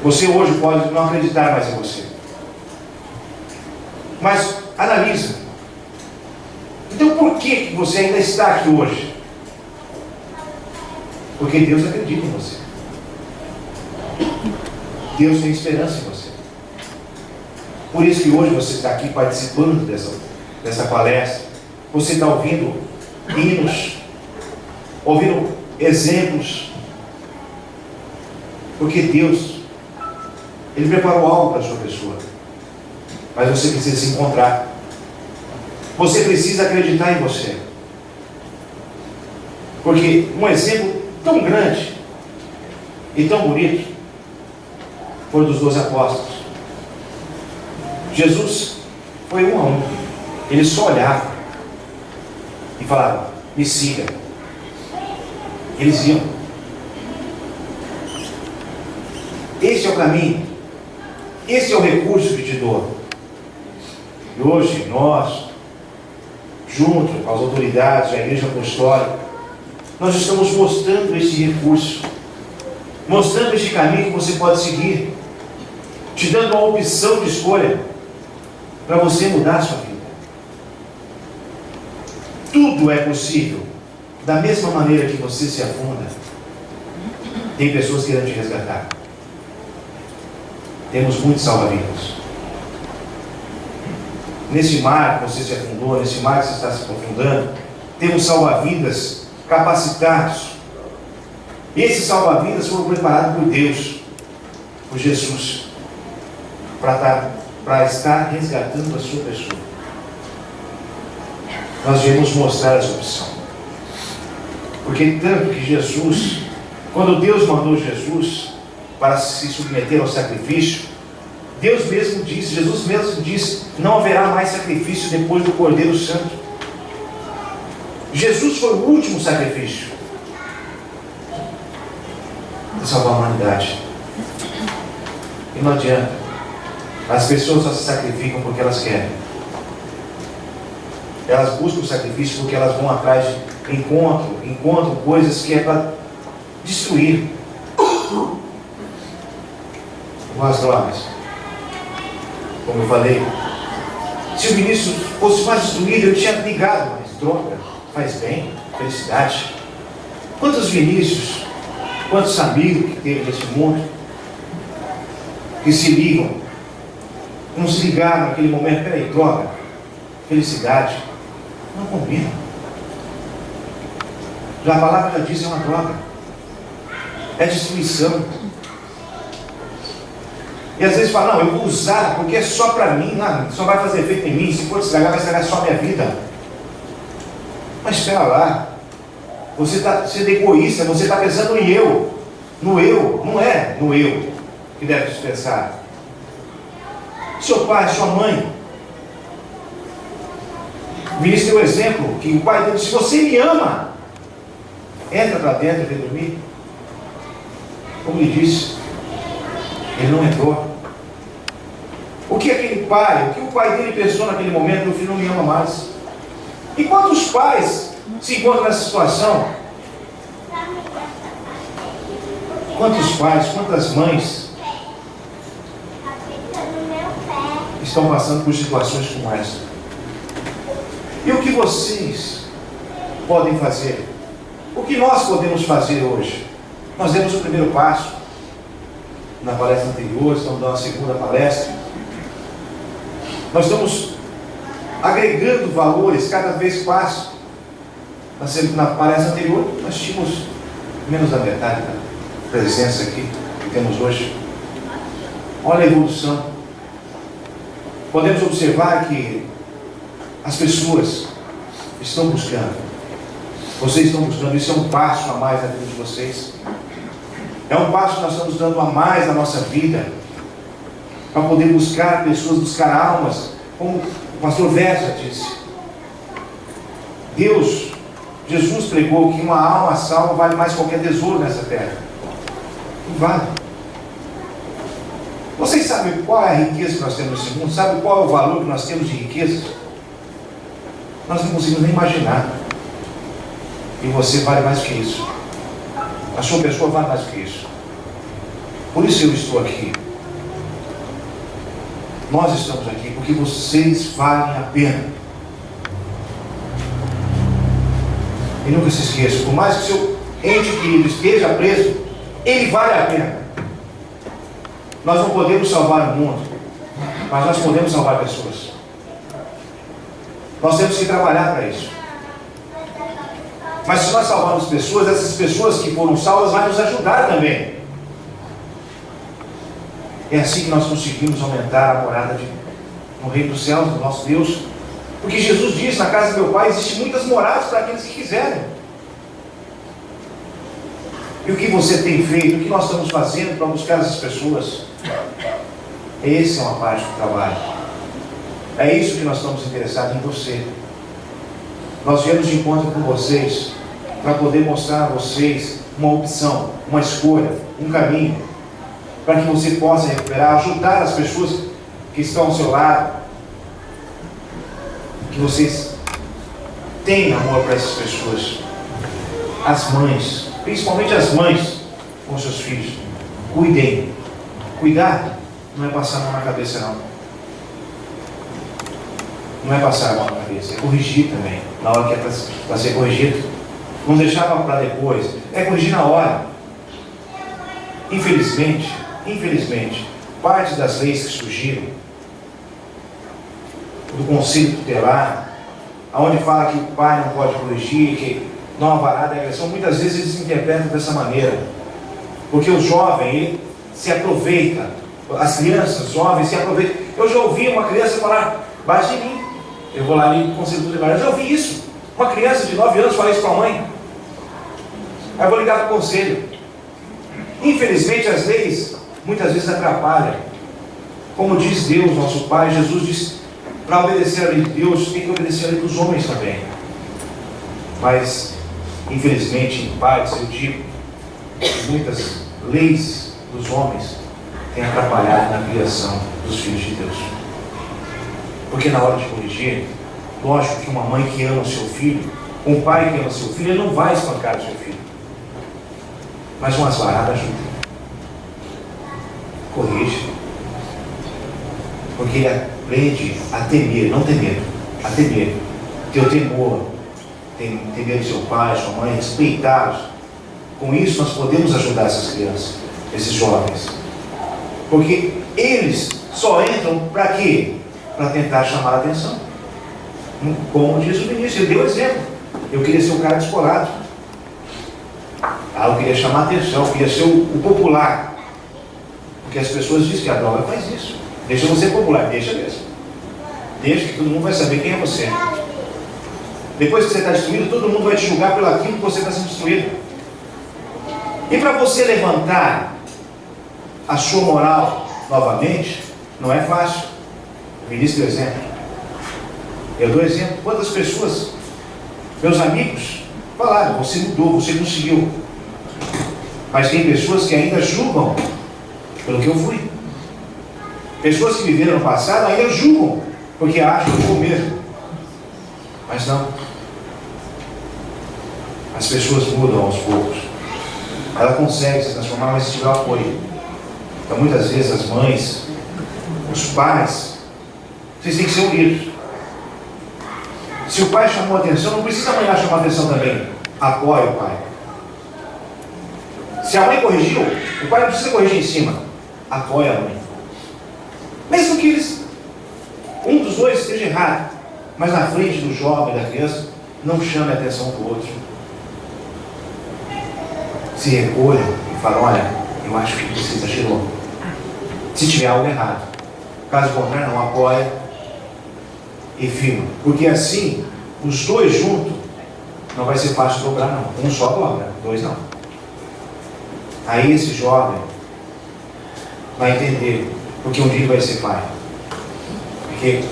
Você hoje pode não acreditar mais em você. Mas analisa. Então por que você ainda está aqui hoje? Porque Deus acredita em você. Deus tem esperança em você. Por isso que hoje você está aqui participando dessa palestra. Você está ouvindo hinos, ouvindo exemplos. Porque Deus, Ele preparou algo para a sua pessoa. Mas você precisa se encontrar. Você precisa acreditar em você. Porque um exemplo tão grande e tão bonito foi dos 12 apóstolos. Jesus foi um a um. Ele só olhava e falava: me siga. Eles iam. Esse é o caminho. Esse é o recurso que te dou. E hoje nós, junto com as autoridades da Igreja Apostólica, nós estamos mostrando esse recurso, mostrando este caminho que você pode seguir, te dando uma opção de escolha para você mudar a sua vida. Tudo é possível. Da mesma maneira que você se afunda, tem pessoas querendo te resgatar. Temos muitos salva-vidas. Nesse mar que você se afundou, nesse mar que você está se afundando, temos salva-vidas capacitados. E esses salva-vidas foram preparados por Deus, por Jesus, para estar resgatando a sua pessoa. Nós viemos mostrar essa opção. Porque tanto que Jesus, quando Deus mandou Jesus para se submeter ao sacrifício, Deus mesmo disse, Jesus mesmo disse: não haverá mais sacrifício depois do Cordeiro Santo. Jesus foi o último sacrifício para salvar a humanidade. E não adianta. As pessoas só se sacrificam porque elas querem. Elas buscam o sacrifício porque elas vão atrás de encontram coisas que é para destruir. Com as drogas, como eu falei, se o Vinícius fosse mais destruído, eu tinha ligado, mas droga faz bem, felicidade. Quantos Vinícius, quantos amigos que teve nesse mundo que se ligam, não se ligaram naquele momento: peraí, droga, felicidade, não combina. Já a palavra já diz: é uma droga, é destruição. E às vezes fala: não, eu vou usar porque é só para mim, não, só vai fazer efeito em mim, se for estragar, vai estragar só a minha vida. Mas espera lá, você está sendo egoísta, você está pensando em eu, no eu, não é no eu que deve dispensar. Seu pai, sua mãe. O Vinícius deu o exemplo que o pai dele: se você me ama, entra para dentro e vem dormir. Como ele disse, ele não entrou. O que aquele pai, o que o pai dele pensou naquele momento? Meu filho não me ama mais. E quantos pais se encontram nessa situação? Quantos pais, quantas mães estão passando por situações como essa? E o que vocês podem fazer? O que nós podemos fazer hoje? Nós demos o primeiro passo na palestra anterior, estamos dando a segunda palestra. Nós estamos agregando valores cada vez que passo. Na palestra anterior, nós tínhamos menos da metade da presença aqui que temos hoje. Olha a evolução. Podemos observar que as pessoas estão buscando. Vocês estão buscando. Isso é um passo a mais na vida de vocês. É um passo que nós estamos dando a mais na nossa vida, para poder buscar pessoas, buscar almas, como o pastor Versa disse. Jesus pregou que uma alma salva vale mais que qualquer tesouro nessa terra. Não vale. Vocês sabem qual é a riqueza que nós temos nesse mundo? Sabem qual é o valor que nós temos de riqueza? Nós não conseguimos nem imaginar. E você vale mais que isso. A sua pessoa vale mais que isso. Por isso eu estou aqui. Nós estamos aqui porque vocês valem a pena. E nunca se esqueça, por mais que o seu ente querido esteja preso, ele vale a pena. Nós não podemos salvar o mundo, mas nós podemos salvar pessoas. Nós temos que trabalhar para isso. Mas se nós salvarmos pessoas, essas pessoas que foram salvas vão nos ajudar também. É assim que nós conseguimos aumentar a morada no reino dos céus, do nosso Deus. Porque Jesus diz, na casa do meu Pai existem muitas moradas para aqueles que quiserem. E o que você tem feito, o que nós estamos fazendo para buscar essas pessoas? Essa é uma parte do trabalho. É isso que nós estamos interessados em você. Nós viemos de encontro com vocês para poder mostrar a vocês uma opção, uma escolha, um caminho, para que você possa recuperar, ajudar as pessoas que estão ao seu lado, que vocês tenham amor para essas pessoas. As mães, principalmente as mães com seus filhos, cuidem. Cuidar não é passar a mão na cabeça, não. Não é passar a mão na cabeça, é corrigir também, na hora que é para ser corrigido. Não deixar para depois, é corrigir na hora. Infelizmente, parte das leis que surgiram, do conselho tutelar, onde fala que o pai não pode corrigir, que não haverá de agressão, muitas vezes eles interpretam dessa maneira. Porque o jovem, ele se aproveita, as crianças, os jovens se aproveitam. Eu já ouvi uma criança falar, baixe em mim. Eu vou lá ali no conselho tutelar, eu já ouvi isso. Uma criança de 9 anos falar isso para a mãe. Aí eu vou ligar para o conselho. Infelizmente as leis muitas vezes atrapalham. Como diz Deus, nosso Pai, Jesus diz, para obedecer a lei de Deus, tem que obedecer a lei dos homens também. Mas, infelizmente, em partes, eu digo, muitas leis dos homens têm atrapalhado na criação dos filhos de Deus. Porque na hora de corrigir, lógico que uma mãe que ama o seu filho, um pai que ama o seu filho, ele não vai espancar o seu filho. Mas umas varadas ajuda. Corrige. Porque ele aprende a temer, não ter medo, a temer. Ter o temor, temer o seu pai, sua mãe, respeitá-los. Com isso nós podemos ajudar essas crianças, esses jovens. Porque eles só entram para quê? Para tentar chamar a atenção. Como diz o ministro, ele deu exemplo. Eu queria ser um cara descolado. Eu queria chamar a atenção, eu queria ser o popular. Porque as pessoas dizem que a droga faz isso. Deixa você popular, deixa mesmo. Deixa que todo mundo vai saber quem é você. Depois que você está destruído, todo mundo vai te julgar pelo aquilo que você está sendo destruído. E para você levantar a sua moral novamente, não é fácil. O ministro deu exemplo. Eu dou exemplo. Quantas pessoas, meus amigos, falaram, você mudou, você conseguiu. Mas tem pessoas que ainda julgam pelo que eu fui. Pessoas que viveram no passado ainda julgam, porque acham que eu sou o mesmo. Mas não. As pessoas mudam aos poucos. Ela consegue se transformar, mas se tiver apoio. Então muitas vezes as mães, os pais, vocês têm que ser unidos. Se o pai chamou a atenção, não precisa a mãe chamar a atenção também. Apoie o pai. Se a mãe corrigiu, o pai não precisa corrigir em cima. Apoie a mãe. Mesmo que um dos dois esteja errado, mas na frente do jovem, da criança, não chame a atenção do outro. Se recolham e falam, olha, eu acho que você exagerou. Se tiver algo errado. Caso contrário, não apoia e firma. Porque assim, os dois juntos, não vai ser fácil dobrar não. Um só dobra, dois não. Aí esse jovem vai entender, porque um dia ele vai ser pai. Porque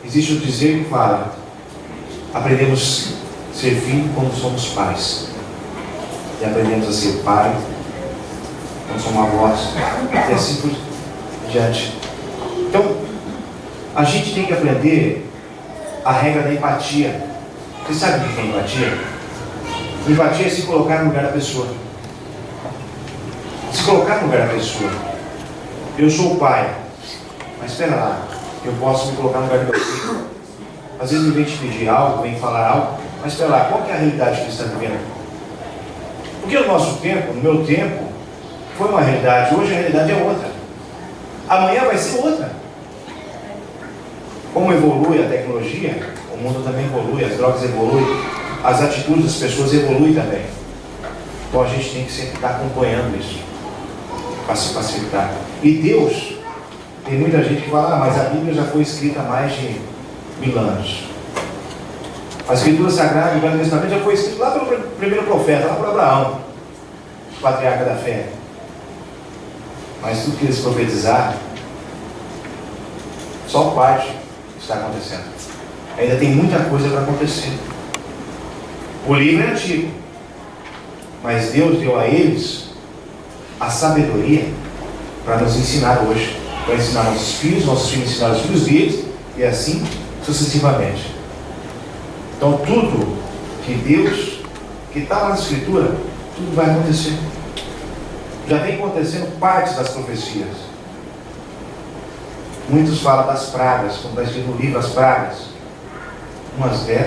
existe o dizer que fala, aprendemos a ser filho quando somos pais. E aprendemos a ser pai não sou uma voz, e assim por diante. Então, a gente tem que aprender a regra da empatia. Você sabe o que é empatia? Empatia é se colocar no lugar da pessoa. Se colocar no lugar da pessoa. Eu sou o pai, mas espera lá, eu posso me colocar no lugar do meu filho. Às vezes ele vem te pedir algo, vem falar algo, mas espera lá, qual que é a realidade que ele está vivendo? Porque no nosso tempo, no meu tempo, foi uma realidade, hoje a realidade é outra. Amanhã vai ser outra. Como evolui a tecnologia, o mundo também evolui, as drogas evoluem, as atitudes das pessoas evoluem também. Então a gente tem que sempre estar acompanhando isso, para se facilitar. E Deus, tem muita gente que fala, mas a Bíblia já foi escrita há mais de 1000 anos. A Escritura Sagrada, o Velho Testamento, já foi escrito lá pelo primeiro profeta, lá por Abraão, o patriarca da fé. Mas tudo que eles profetizaram, só parte está acontecendo. Ainda tem muita coisa para acontecer. O livro é antigo, mas Deus deu a eles a sabedoria para nos ensinar hoje, para ensinar nossos filhos ensinar os filhos deles, e assim sucessivamente. Então tudo que Deus, que está lá na Escritura, tudo vai acontecer. Já vem acontecendo partes das profecias. Muitos falam das pragas, como está escrito no livro, as pragas.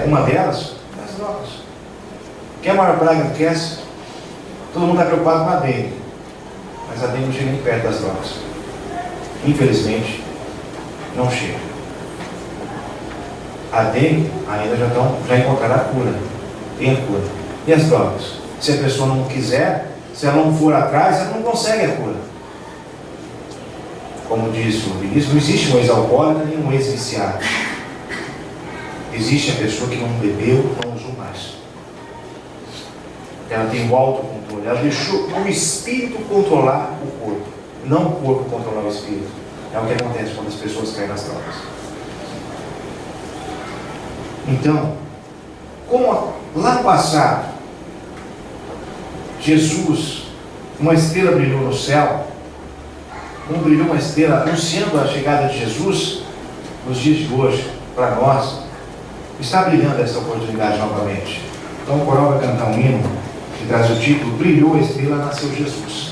Uma delas, as drogas. Que é a maior praga que essa? Todo mundo está preocupado com a dengue, mas a dengue não chega nem perto das drogas. Infelizmente, não chega. A dengue ainda já encontraram a cura. Tem a cura. E as drogas? Se a pessoa não quiser, se ela não for atrás, ela não consegue a cura. Como diz o ministro, não existe um ex-alcoólatra nem um ex-viciado. Existe a pessoa que não bebeu, não usou mais. Ela tem o autocontrole. Ela deixou o espírito controlar o corpo, não o corpo controlar o espírito. É o que acontece quando as pessoas caem nas drogas. Então, como lá no passado, Jesus, uma estrela brilhou no céu, como brilhou uma estrela anunciando a chegada de Jesus, nos dias de hoje, para nós, está brilhando essa oportunidade novamente. Então o coral vai cantar um hino que traz o título Brilhou a Estrela, Nasceu Jesus.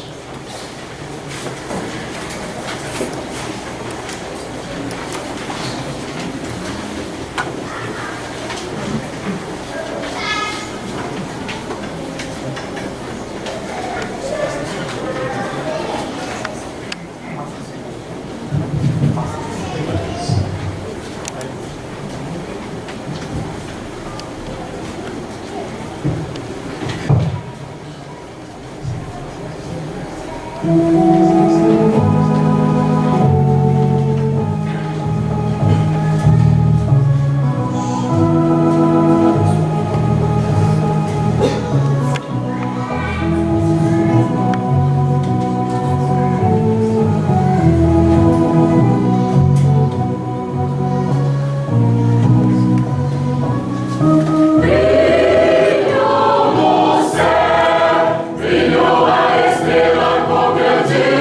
Brilhou a estrela com grande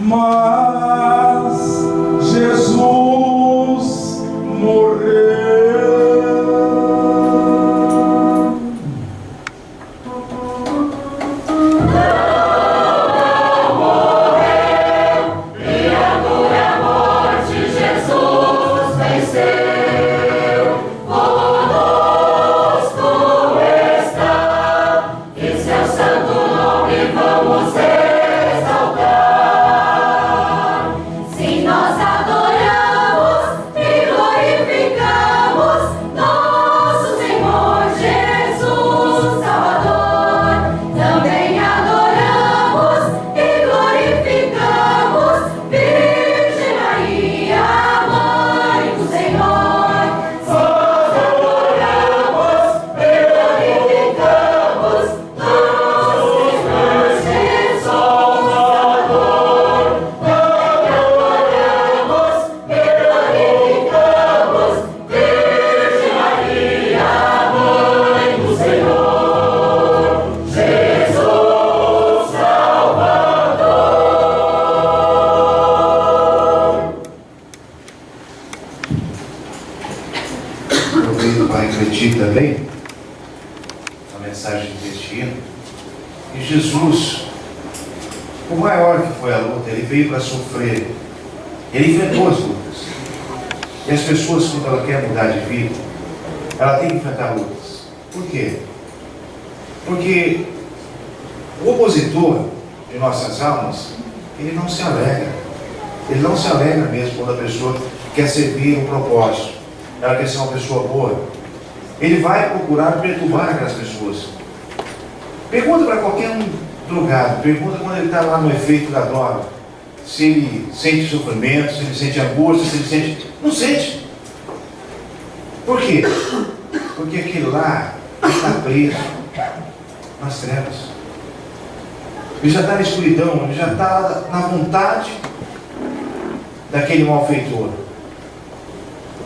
mas Jesus morreu. Para refletir também a mensagem deste hino. E Jesus, por maior que foi a luta, ele veio para sofrer. Ele enfrentou as lutas. E as pessoas, quando ela quer mudar de vida, ela tem que enfrentar lutas. Por quê? Porque o opositor de nossas almas, ele não se alegra. Ele não se alegra mesmo quando a pessoa quer servir um propósito. Ela quer ser uma pessoa boa. Ele vai procurar perturbar aquelas pessoas. Pergunta para qualquer um drogado, pergunta quando ele está lá no efeito da droga, se ele sente sofrimento, se ele sente angústia, se ele sente... Não sente. Por quê? Porque aquele lá está preso nas trevas. Ele já está na escuridão, ele já está na vontade daquele malfeitor.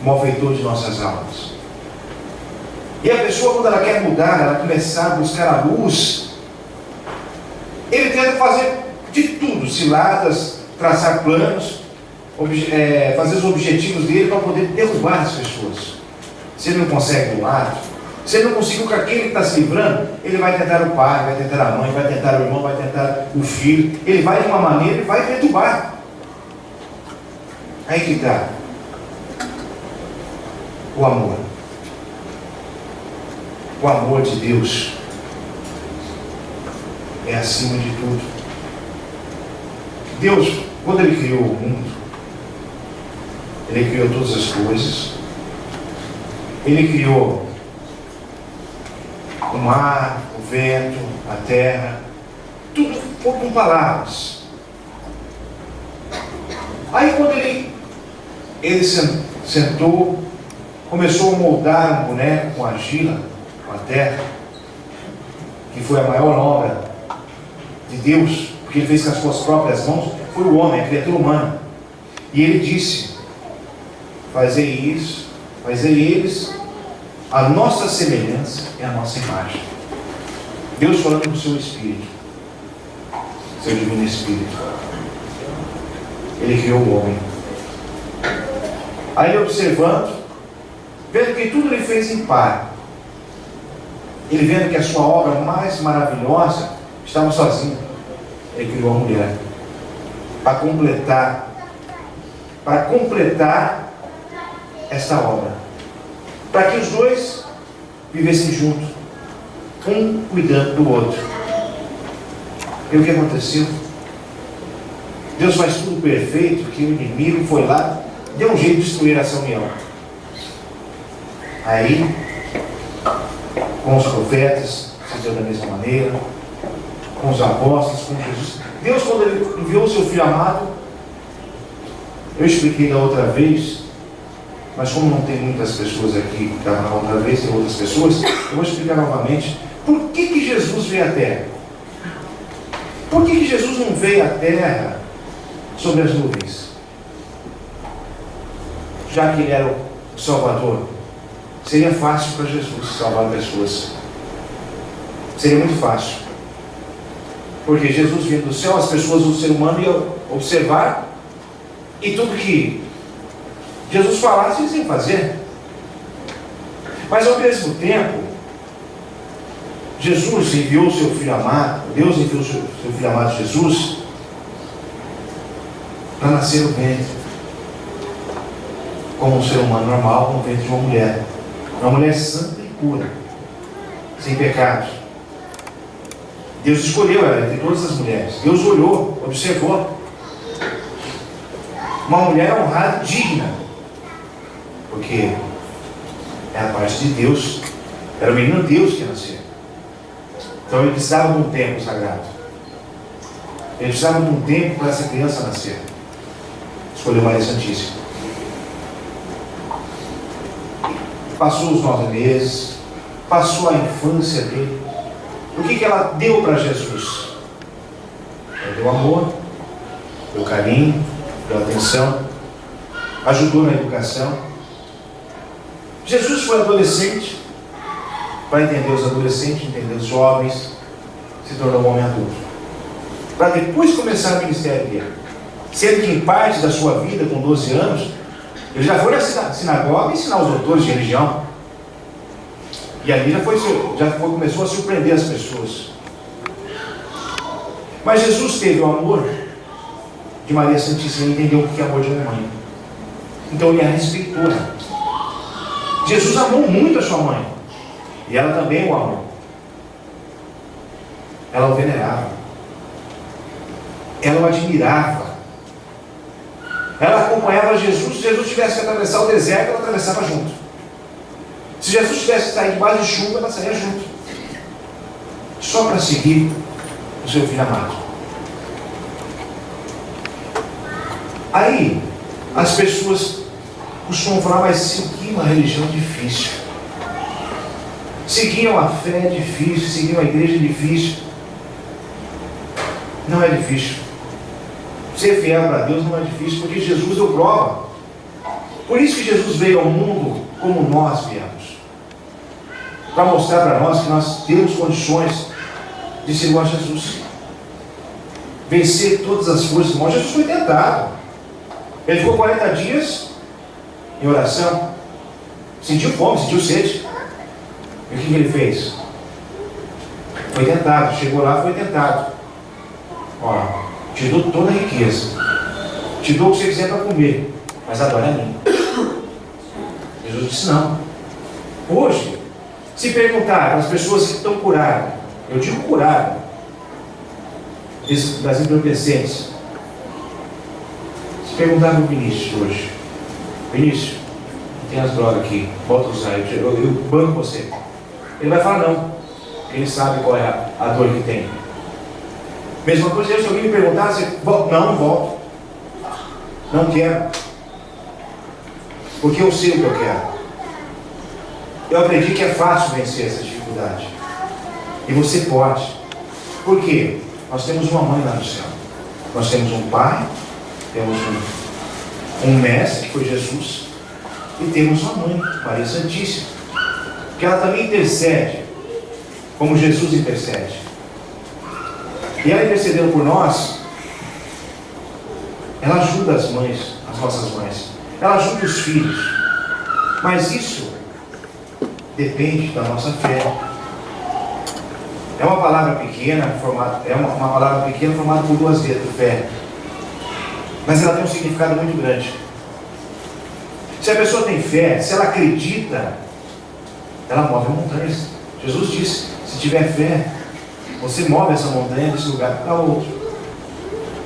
O malfeitor de nossas almas. E a pessoa, quando ela quer mudar, ela começar a buscar a luz, ele tenta fazer de tudo, ciladas, traçar planos, fazer os objetivos dele para poder derrubar as pessoas. Se ele não consegue um lado, se ele não conseguir com aquele que está se livrando, ele vai tentar o pai, vai tentar a mãe, vai tentar o irmão, vai tentar o filho. Ele vai de uma maneira e vai perturbar. Aí que está o amor. O amor de Deus é acima de tudo. Deus, quando Ele criou o mundo, Ele criou todas as coisas. Ele criou o mar, o vento, a terra, tudo com palavras. Aí quando ele sentou, começou a moldar um boneco com argila, com a terra, que foi a maior obra de Deus, porque ele fez com as suas próprias mãos, foi o homem, a criatura humana. E ele disse: fazei isso, fazei eles a nossa semelhança e a nossa imagem. Deus falando com o seu Espírito, seu Divino Espírito. Ele criou o homem. Aí observando, vendo que tudo ele fez em par, ele vendo que a sua obra mais maravilhosa estava sozinho, ele criou a mulher para completar esta obra, para que os dois vivessem juntos, um cuidando do outro. E o que aconteceu? Deus faz tudo perfeito, que o inimigo foi lá, deu um jeito de destruir essa união. Aí, com os profetas, se deu da mesma maneira, com os apóstolos, com Jesus. Deus, quando Ele enviou o seu Filho amado, eu expliquei da outra vez, mas como não tem muitas pessoas aqui que estavam na outra vez, tem outras pessoas, eu vou explicar novamente. Por que Jesus veio à Terra? Por que Jesus não veio à Terra sobre as nuvens? Já que Ele era o Salvador, seria fácil para Jesus salvar pessoas. Seria muito fácil. Porque Jesus vindo do céu, as pessoas, o ser humano iam observar, e tudo que Jesus falasse, eles iam fazer. Mas ao mesmo tempo, Jesus enviou o seu Filho amado, Deus enviou o seu Filho amado Jesus para nascer no ventre, como um ser humano normal, no ventre de uma mulher santa e pura, sem pecados. Deus escolheu ela entre todas as mulheres. Deus olhou, observou. Uma mulher honrada e digna, porque é a parte de Deus, era o menino Deus que ia nascer. Então ele precisava de um tempo sagrado. Ele precisava de um tempo para essa criança nascer. Escolheu Maria Santíssima. Passou os 9 meses, passou a infância dele. O que ela deu para Jesus? Ela deu amor, deu carinho, deu atenção, ajudou na educação. Jesus foi adolescente, para entender os adolescentes, entender os jovens, se tornou um homem adulto, para depois começar o ministério dele. Sendo que em parte da sua vida, com 12 anos, ele já foi na sinagoga ensinar os doutores de religião. E ali começou a surpreender as pessoas. Mas Jesus teve o amor de Maria Santíssima e entendeu o que é amor de uma mãe. Então ele a respeitou. Jesus amou muito a sua mãe. E ela também o amou. Ela o venerava. Ela o admirava. Ela acompanhava Jesus. Se Jesus tivesse que atravessar o deserto, ela atravessava junto. Se Jesus tivesse que sair debaixo de chuva, ela saía junto. Só para seguir o seu filho amado. Aí, as pessoas costumam falar, mas seguir uma religião difícil. Seguir uma fé difícil, seguir uma igreja difícil. Não é difícil. Ser fiel para Deus não é difícil, porque Jesus deu prova. Por isso que Jesus veio ao mundo como nós viemos. Para mostrar para nós que nós temos condições de ser igual a Jesus. Vencer todas as forças do mal. Jesus foi tentado. Ele ficou 40 dias em oração. Sentiu fome, sentiu sede. E o que ele fez? Foi tentado. Chegou lá, foi tentado. Ó, te dou toda a riqueza. Te dou o que você quiser para comer. Mas adora a mim. Jesus disse não. Hoje, se perguntar para as pessoas que estão curadas, eu digo curado, das entorpecentes, se perguntar para o Vinícius hoje, Vinícius, tem as drogas aqui, volta a usar, eu banco você. Ele vai falar não, porque ele sabe qual é a dor que tem. Mesma coisa, se alguém me perguntar, você volta? Não volto. Não quero. Porque eu sei o que eu quero. Eu aprendi que é fácil vencer essa dificuldade. E você pode. Por quê? Nós temos uma mãe lá no céu. Nós temos um pai, temos um mestre, que foi Jesus, e temos uma mãe, Maria Santíssima, que ela também intercede, como Jesus intercede. E ela intercedendo por nós, ela ajuda as mães, as nossas mães. Ela ajuda os filhos. Mas isso depende da nossa fé. É uma palavra pequena, uma palavra pequena formada por 2 letras, fé. Mas ela tem um significado muito grande. Se a pessoa tem fé, se ela acredita, ela move montanhas. Jesus disse, se tiver fé, você move essa montanha desse lugar para outro.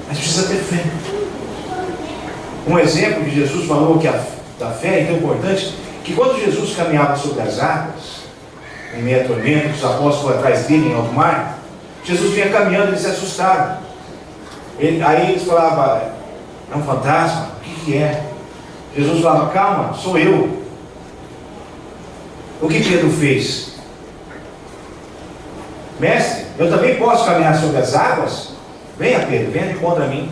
Mas precisa ter fé. Um exemplo que Jesus falou que da fé é tão importante, que quando Jesus caminhava sobre as águas, em meio a tormenta, os apóstolos foram atrás dele em alto mar, Jesus vinha caminhando e eles se assustaram. Aí eles falavam, é um fantasma? O que é? Jesus falava, calma, sou eu. O que Pedro fez? Mestre, eu também posso caminhar sobre as águas? Venha Pedro, venha de contra mim.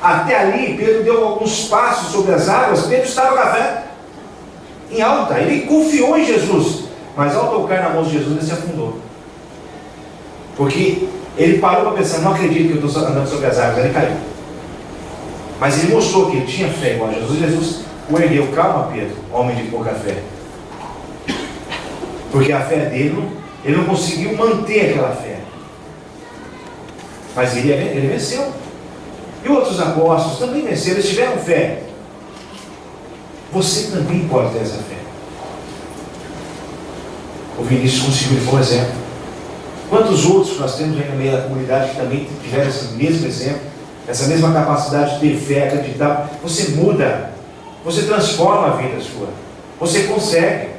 Até ali, Pedro deu alguns passos sobre as águas. Pedro estava na fé, em alta, ele confiou em Jesus. Mas ao tocar na mão de Jesus, ele se afundou. Porque Ele parou para pensar, não acredito que eu estou andando sobre as águas, ele caiu. Mas ele mostrou que ele tinha fé igual a Jesus. Jesus o ergueu, calma Pedro, homem de pouca fé. Porque a fé dele, ele não conseguiu manter aquela fé. Mas ele venceu. E outros apóstolos também venceram, eles tiveram fé. Você também pode ter essa fé. O Vinícius conseguiu, ele foi um exemplo. Quantos outros nós temos aí no meio da comunidade que também tiveram esse mesmo exemplo, essa mesma capacidade de ter fé, acreditar? Você muda, você transforma a vida sua, você consegue.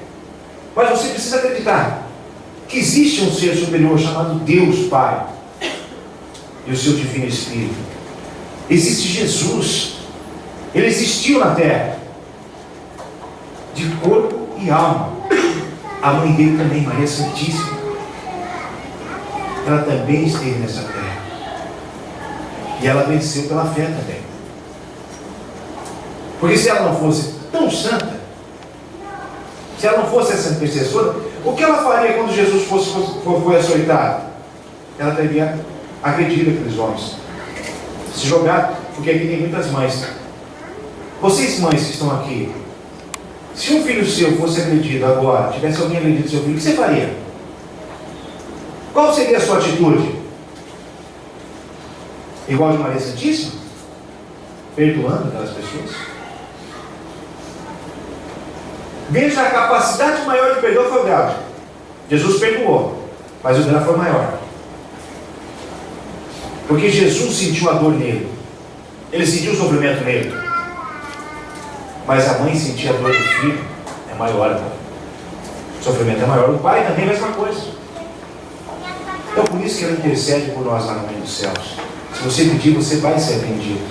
Mas você precisa acreditar que existe um ser superior chamado Deus Pai e o seu Divino Espírito. Existe Jesus. Ele existiu na terra, de corpo e alma. A mãe dele também, Maria Santíssima, ela também esteve nessa terra. E ela venceu pela fé também. Porque se ela não fosse tão santa, se ela não fosse essa intercessora, o que ela faria quando Jesus foi açoitado? Ela teria agredido aqueles homens, se jogado, porque aqui tem muitas mães. Vocês mães que estão aqui, se um filho seu fosse agredido agora, tivesse alguém agredido seu filho, o que você faria? Qual seria a sua atitude? Igual de Maria Santíssima? Perdoando aquelas pessoas? Veja, a capacidade maior de perdão foi o dela. Jesus perdoou, mas o dela foi maior. Porque Jesus sentiu a dor nele. Ele sentiu o sofrimento nele. Mas a mãe sentia a dor do filho, é maior. Né? O sofrimento é maior. O pai também é a mesma coisa. Então por isso que ela intercede por nós lá no meio dos céus. Se você pedir, você vai ser atendido.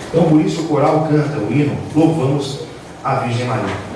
Então por isso o coral canta o hino, louvamos a Virgem Maria.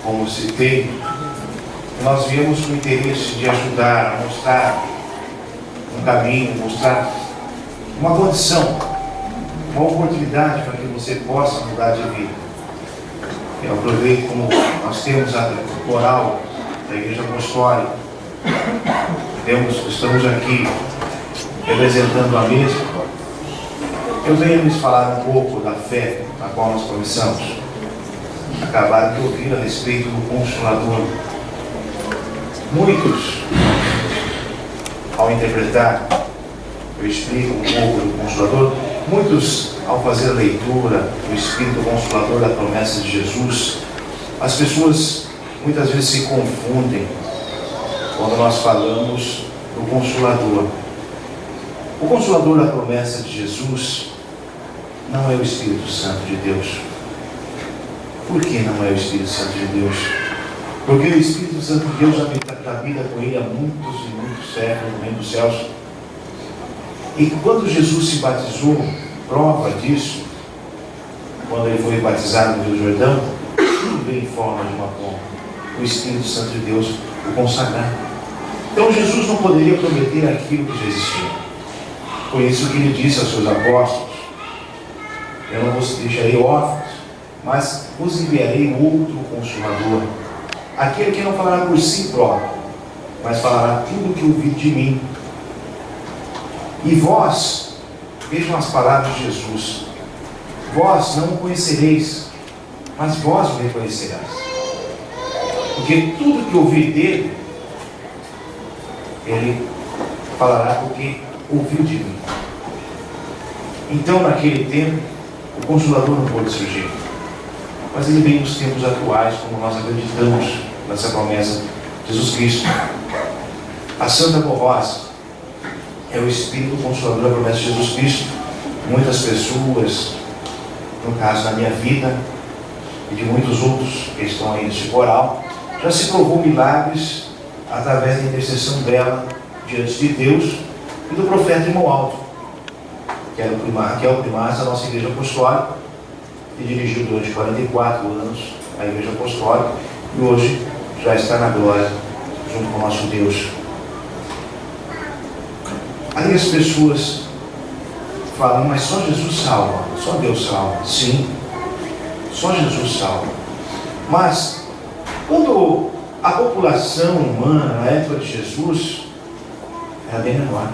como citei, nós viemos com o interesse de ajudar, mostrar um caminho, mostrar uma condição, uma oportunidade para que você possa mudar de vida. Eu aproveito como nós temos a coral da Igreja Apostólica, estamos aqui representando a mesma. Eu venho lhes falar um pouco da fé na qual nós começamos. Acabaram de ouvir a respeito do Consolador. Muitos, ao interpretar, eu explico um pouco do Consolador, muitos, ao fazer a leitura do Espírito Consolador da promessa de Jesus, as pessoas muitas vezes se confundem quando nós falamos do Consolador. O Consolador da promessa de Jesus não é o Espírito Santo de Deus. Por que não é o Espírito Santo de Deus? Porque o Espírito Santo de Deus já habita com ele há muitos e muitos séculos no reino dos céus. E quando Jesus se batizou, prova disso, quando ele foi batizado no Rio Jordão, ele veio em forma de uma pomba. O Espírito Santo de Deus o consagrar. Então Jesus não poderia prometer aquilo que já existia. Por isso que ele disse aos seus apóstolos: eu não vos deixarei órfãos, mas vos enviarei outro Consolador, aquele que não falará por si próprio, mas falará tudo o que ouvi de mim. E vós, vejam as palavras de Jesus, vós não o conhecereis, mas vós o reconhecerás, porque tudo que ouvir dele, ele falará porque ouviu de mim. Então, naquele tempo, o Consolador não pôde surgir, mas ele veio nos tempos atuais, como nós acreditamos nessa promessa de Jesus Cristo. A Santa Corrosa é o Espírito Consolador da promessa de Jesus Cristo. Muitas pessoas, no caso da minha vida e de muitos outros que estão aí neste coral, já se provou milagres através da intercessão dela diante de Deus e do profeta Irmão Alto, que é o primaz da nossa Igreja Apostólica, que dirigiu durante 44 anos a Igreja Apostólica e hoje já está na glória junto com o nosso Deus. Aí as pessoas falam: mas só Jesus salva, só Deus salva. Sim, só Jesus salva. Mas quando a população humana na época de Jesus era bem menor,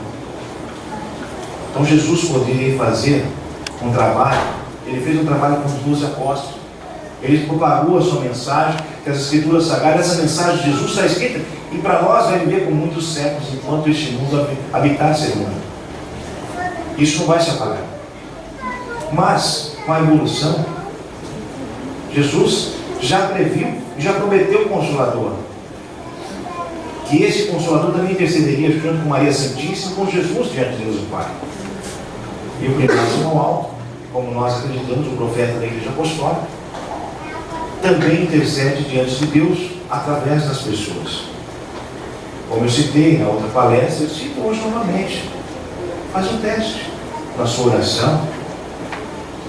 então Jesus poderia fazer um trabalho. Ele fez um trabalho com os 12 apóstolos. Ele propagou a sua mensagem, que as Escrituras Sagradas, essa mensagem de Jesus está escrita, e para nós vai viver por muitos séculos, enquanto este mundo habitar ser humano. Isso não vai se apagar. Mas, com a evolução, Jesus já previu e já prometeu o Consolador. Que esse Consolador também intercederia junto com Maria Santíssima, com Jesus diante de Deus o Pai. E o primeiro Irmão Alto, como nós acreditamos, o profeta da Igreja Apostólica, também intercede diante de Deus através das pessoas. Como eu citei na outra palestra, eu cito hoje novamente. Faz um teste na sua oração.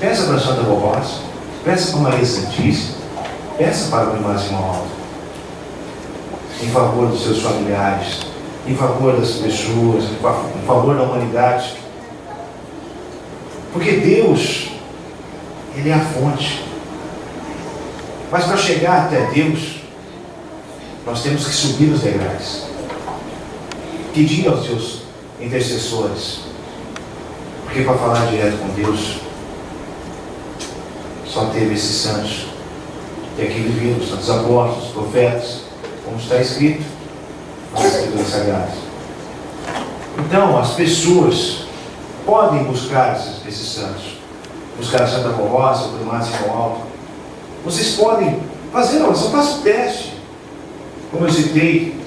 Peça para a Santa Corrosa, peça para Maria Santíssima, peça para o primeiro Irmão Alto, em favor dos seus familiares, em favor das pessoas, em favor da humanidade. Porque Deus, Ele é a fonte. Mas para chegar até Deus, nós temos que subir os degraus. Pedir aos seus intercessores. Porque para falar direto com Deus, só teve esses santos. E aqui viveram os santos apóstolos, profetas, como está escrito nas Escrituras Sagradas. Então, as pessoas podem buscar esses santos, buscar a Santa Corrosa, o primeiro Irmão Alto. Vocês podem fazer a oração, faça o teste. Como eu citei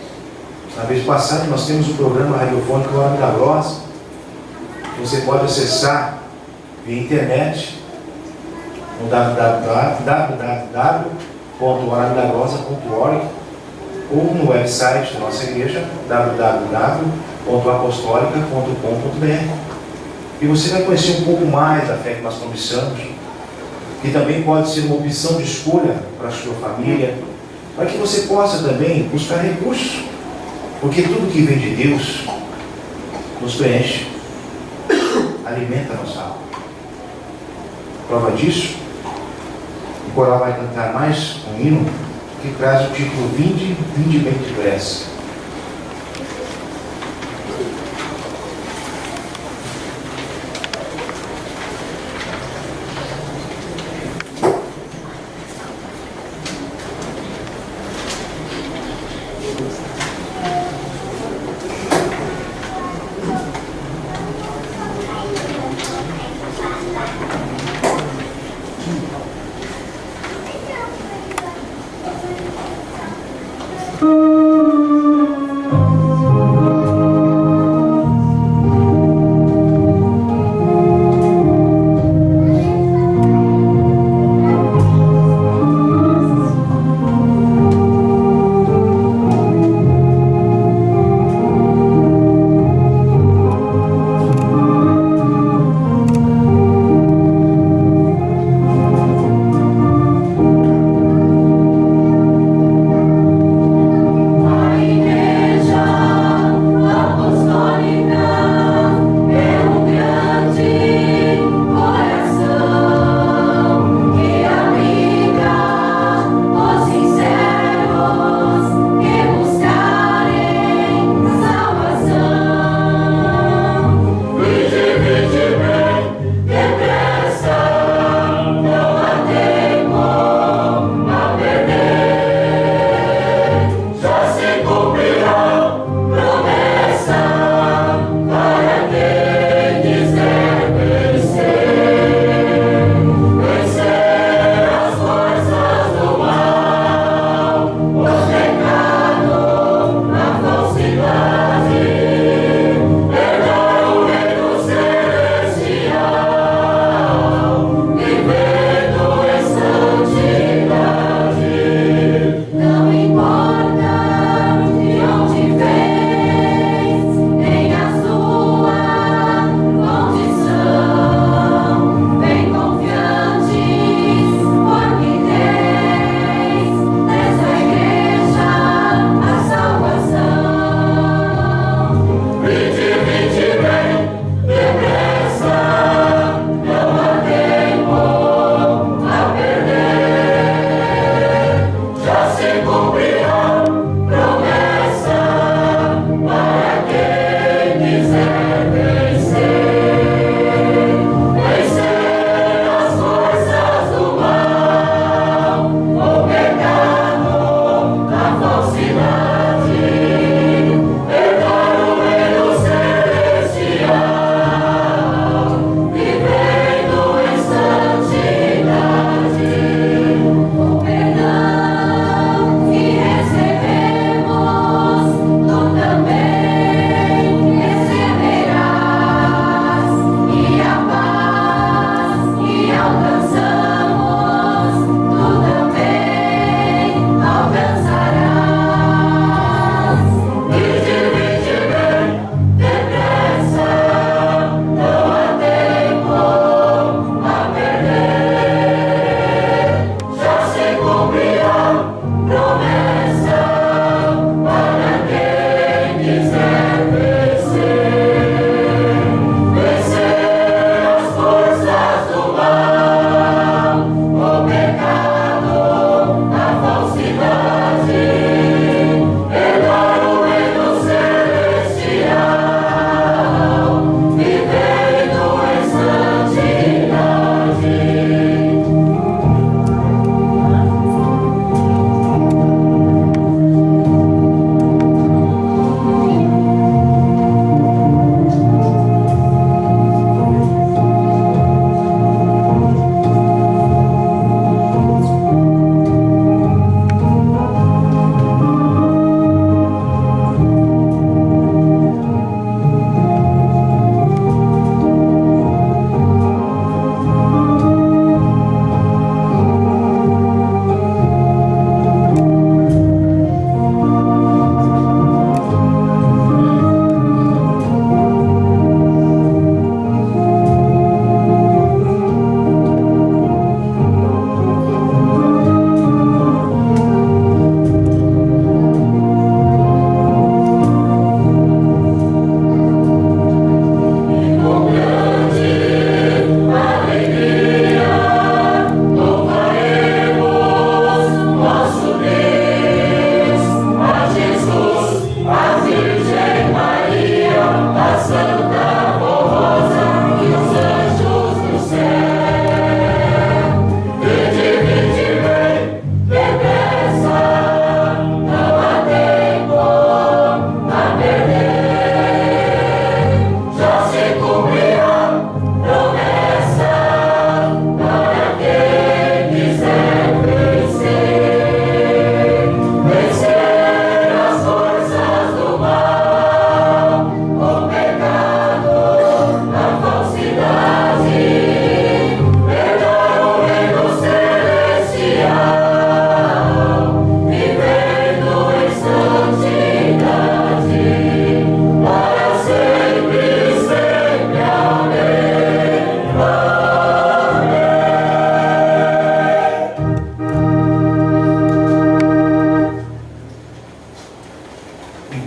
na vez passada, nós temos o programa radiofônico Hora Milagrosa, que você pode acessar via internet no www.horamilagrosa.org ou no website da nossa igreja www.apostolica.com.br, e você vai conhecer um pouco mais da fé que nós professamos, que também pode ser uma opção de escolha para a sua família, para que você possa também buscar recursos, porque tudo que vem de Deus nos preenche, alimenta a nossa alma. Prova disso, o coral vai cantar mais um hino que traz o título Vinde, Vinde bem depressa. se cumprirá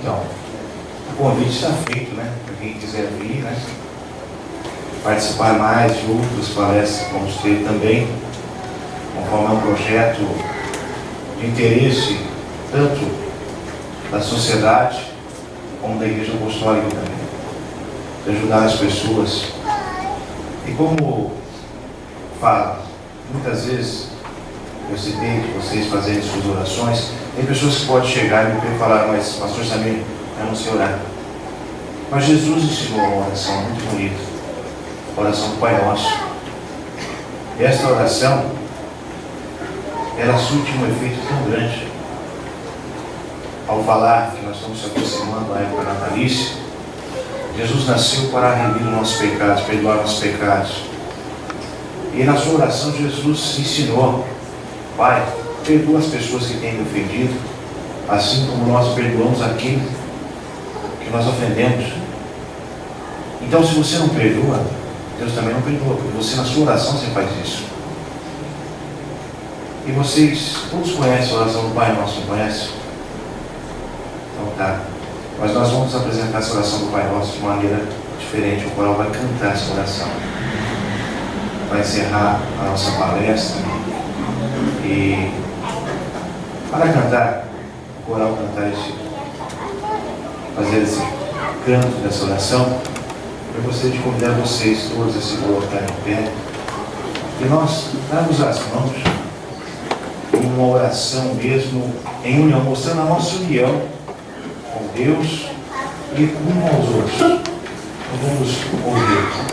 Então, o convite está feito, né? Para quem quiser vir, né? Participar mais de outras palestras que vamos ter também, conforme é um projeto de interesse tanto da sociedade como da Igreja Apostólica também, de ajudar as pessoas. E como falo, muitas vezes eu citei de vocês fazerem suas orações, tem pessoas que podem chegar e me falar, mas pastor Samir, eu não sei orar. Mas Jesus ensinou uma oração muito bonita, a oração do Pai Nosso. E esta oração, ela surte um efeito tão grande. Ao falar que nós estamos se aproximando da época natalícia, Jesus nasceu para remir os nossos pecados, perdoar nossos pecados. E na sua oração Jesus ensinou: Pai, perdoa as pessoas que têm me ofendido, assim como nós perdoamos aqueles que nós ofendemos. Então, se você não perdoa, Deus também não perdoa, porque você na sua oração você faz isso. E vocês todos conhecem a oração do Pai Nosso, não conhecem? Então tá. Mas nós vamos apresentar essa oração do Pai Nosso de maneira diferente. O coral vai cantar essa oração. Vai encerrar a nossa palestra. E para cantar, o coral cantar fazer esse canto dessa oração, eu gostaria de convidar vocês todos a se colocarem em pé e nós darmos as mãos como uma oração mesmo em união, mostrando a nossa união com Deus e com aos outros. Então vamos ouvir.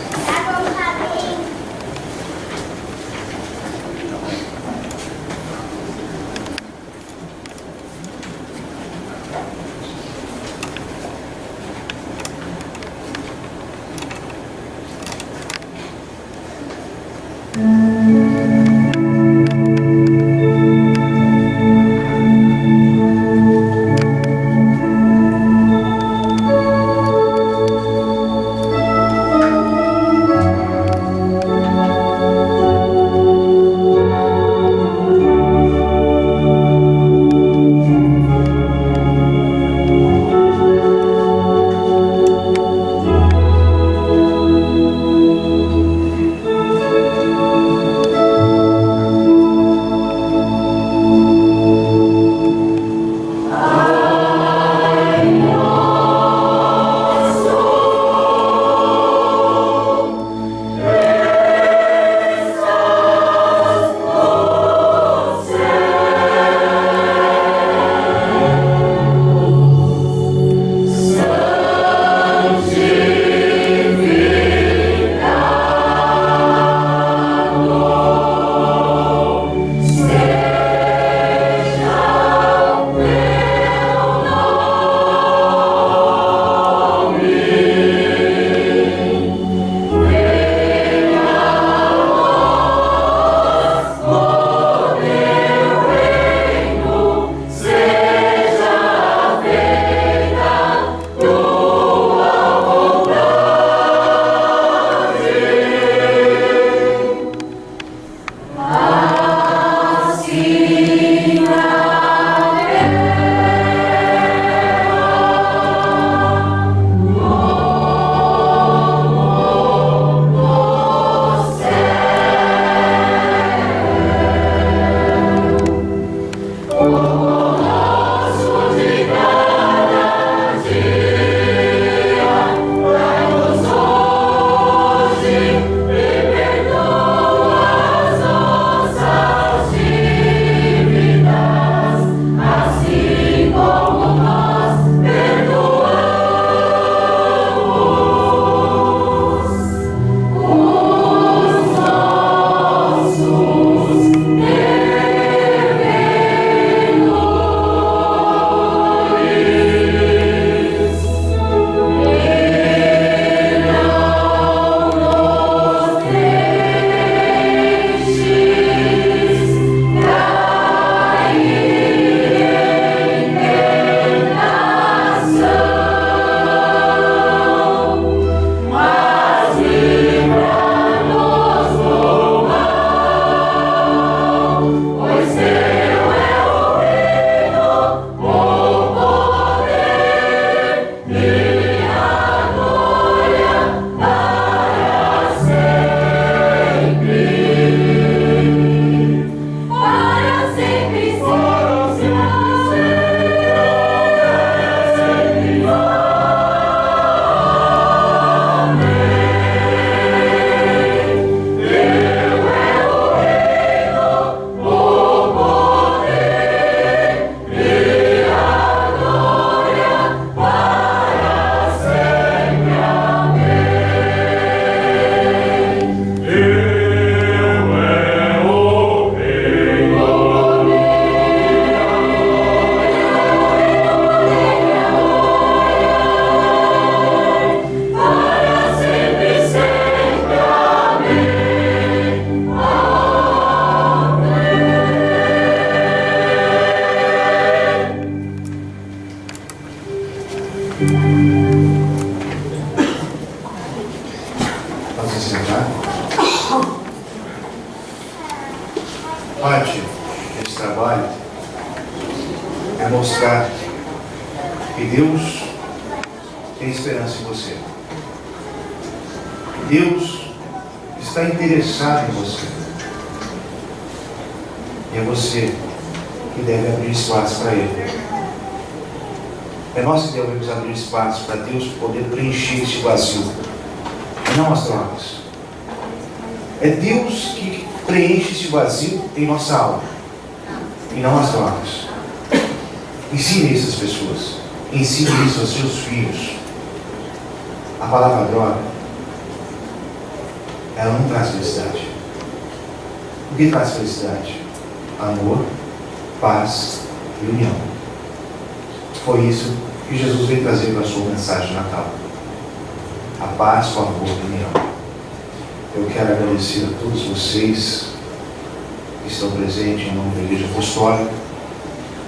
Pode se sentar. Parte desse trabalho é mostrar que Deus tem esperança em você. Deus está interessado em você. E é você que deve abrir espaço para Ele. É nós que devemos abrir espaço para Deus poder preencher esse vazio, e não as drogas. É Deus que preenche esse vazio em nossa alma, e não as drogas. Ensine isso às pessoas. Ensine isso aos seus filhos. A palavra droga, ela não traz felicidade. O que traz felicidade? Amor, paz e união. Foi isso que Jesus veio trazer para a sua mensagem de Natal. A paz, o amor e a união. Eu quero agradecer a todos vocês que estão presentes em nome da Igreja Apostólica.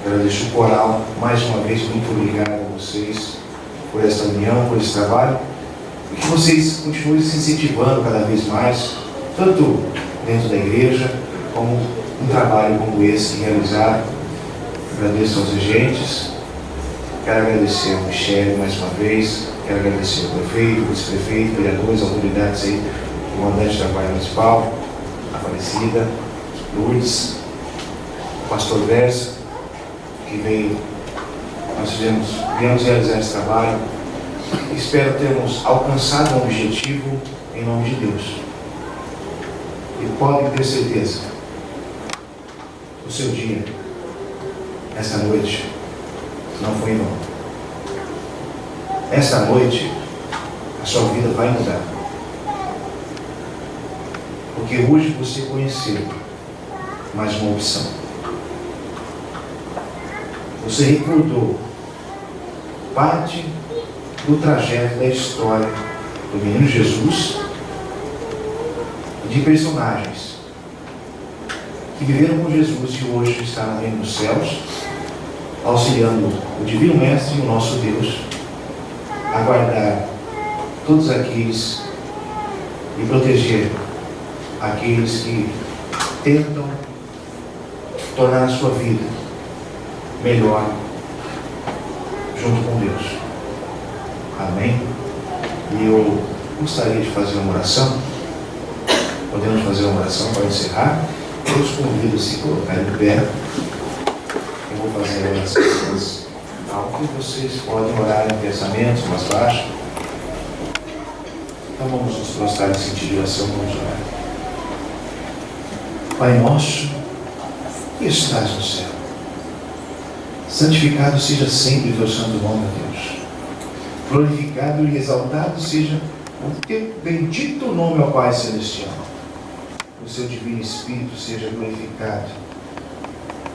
Agradeço o coral, mais uma vez, muito obrigado a vocês por esta união, por esse trabalho, e que vocês continuem se incentivando cada vez mais, tanto dentro da igreja, como um trabalho como esse que realizaram. Agradeço aos regentes, quero agradecer ao Michele mais uma vez, quero agradecer ao prefeito, vice-prefeito, vereadores, autoridades aí, comandante da Guarda Municipal, Aparecida, Lourdes, o pastor Versa, que veio, nós viemos realizar esse trabalho. Espero termos alcançado um objetivo em nome de Deus. E podem ter certeza, o seu dia, esta noite, não foi em vão. Esta noite, a sua vida vai mudar. Porque hoje você conheceu mais uma opção. Você recordou parte do trajeto da história do menino Jesus e de personagens que viveram com Jesus e hoje estão no reino dos céus, auxiliando o Divino Mestre e o nosso Deus a guardar todos aqueles e proteger aqueles que tentam tornar a sua vida melhor junto com Deus. Amém? E eu gostaria de fazer uma oração. Podemos fazer uma oração para encerrar? Eu os convido a se colocarem de pé. Eu vou fazer a oração alto e vocês podem orar em pensamentos mais baixo. Então vamos nos prostrar em sentido de oração, vamos orar. Pai nosso, que estás no céu, santificado seja sempre o teu santo nome, Deus. Glorificado e exaltado seja o teu bendito nome, ó Pai Celestial. O seu divino Espírito seja glorificado,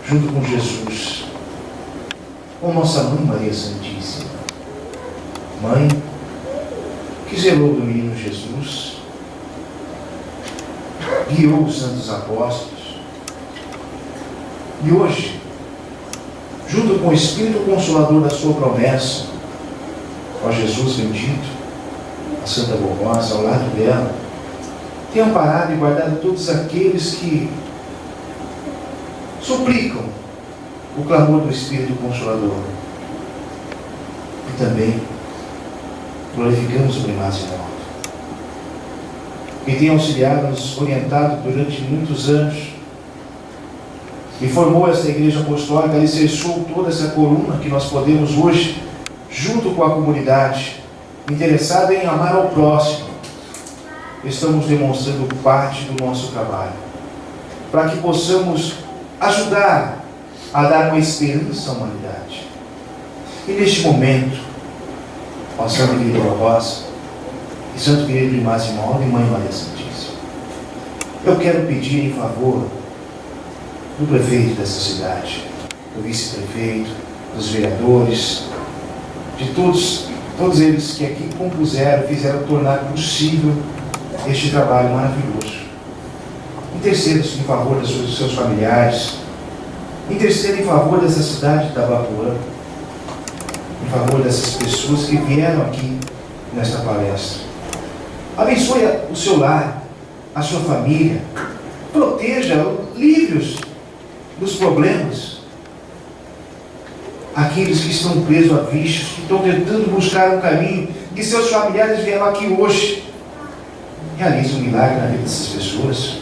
junto com Jesus, com nossa Mãe Maria Santíssima. Mãe, que zelou do menino Jesus, guiou os santos apóstolos, e hoje, junto com o Espírito Consolador da sua promessa, ó Jesus bendito, a Santa Borbosa ao lado dela, tem amparado e guardado todos aqueles que suplicam o clamor do Espírito Consolador. E também glorificamos o primazio alto, que tem auxiliado, nos orientado durante muitos anos, e formou essa igreja apostólica, alicerçou toda essa coluna que nós podemos hoje, junto com a comunidade, interessada em amar ao próximo, estamos demonstrando parte do nosso trabalho, para que possamos ajudar a dar uma esperança à humanidade. E neste momento, ó Santo Querido Barbosa e Santo Querido Primazio e Mãe Maria Santíssima, eu quero pedir em favor do prefeito dessa cidade, do vice-prefeito, dos vereadores, de todos eles que aqui compuseram, fizeram tornar possível este trabalho maravilhoso. Interceda-se em favor dos seus familiares, interceda em favor dessa cidade de Itabapoã, em favor dessas pessoas que vieram aqui nesta palestra. Abençoe o seu lar, a sua família. Proteja, livre-os dos problemas. Aqueles que estão presos a vícios, que estão tentando buscar um caminho, que seus familiares vieram aqui hoje. Realize um milagre na vida dessas pessoas.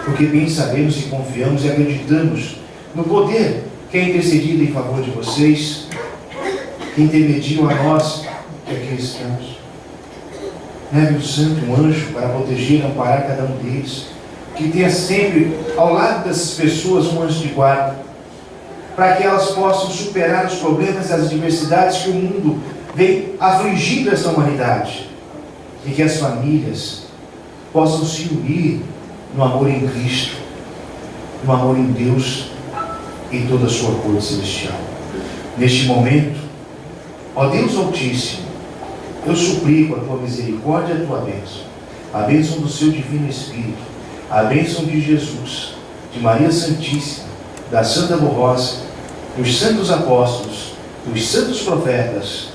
Porque bem sabemos e confiamos e acreditamos no poder que é intercedido em favor de vocês, que intermediam a nós que aqui estamos. Leve o santo, um anjo, para proteger e amparar cada um deles. Que tenha sempre ao lado dessas pessoas um anjo de guarda, para que elas possam superar os problemas e as adversidades que o mundo vem afligindo essa humanidade. E que as famílias possam se unir no amor em Cristo, no amor em Deus e toda a sua corte celestial. Neste momento, ó Deus Altíssimo, eu suplico a tua misericórdia e a tua bênção, a bênção do seu divino Espírito, a bênção de Jesus, de Maria Santíssima, da Santa Borrosa, dos santos apóstolos, dos santos profetas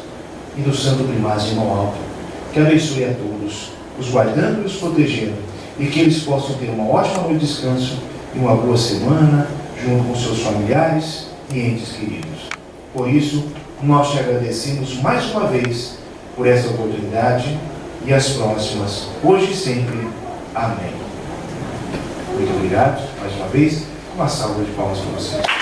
e do santo primaz de Irmão Alto, que abençoe a todos, os guardando e os protegendo, e que eles possam ter uma ótima noite de descanso e uma boa semana, junto com seus familiares e entes queridos. Por isso, nós te agradecemos mais uma vez por esta oportunidade e as próximas, hoje e sempre. Amém. Muito obrigado, mais uma vez. Uma salva de palmas para vocês.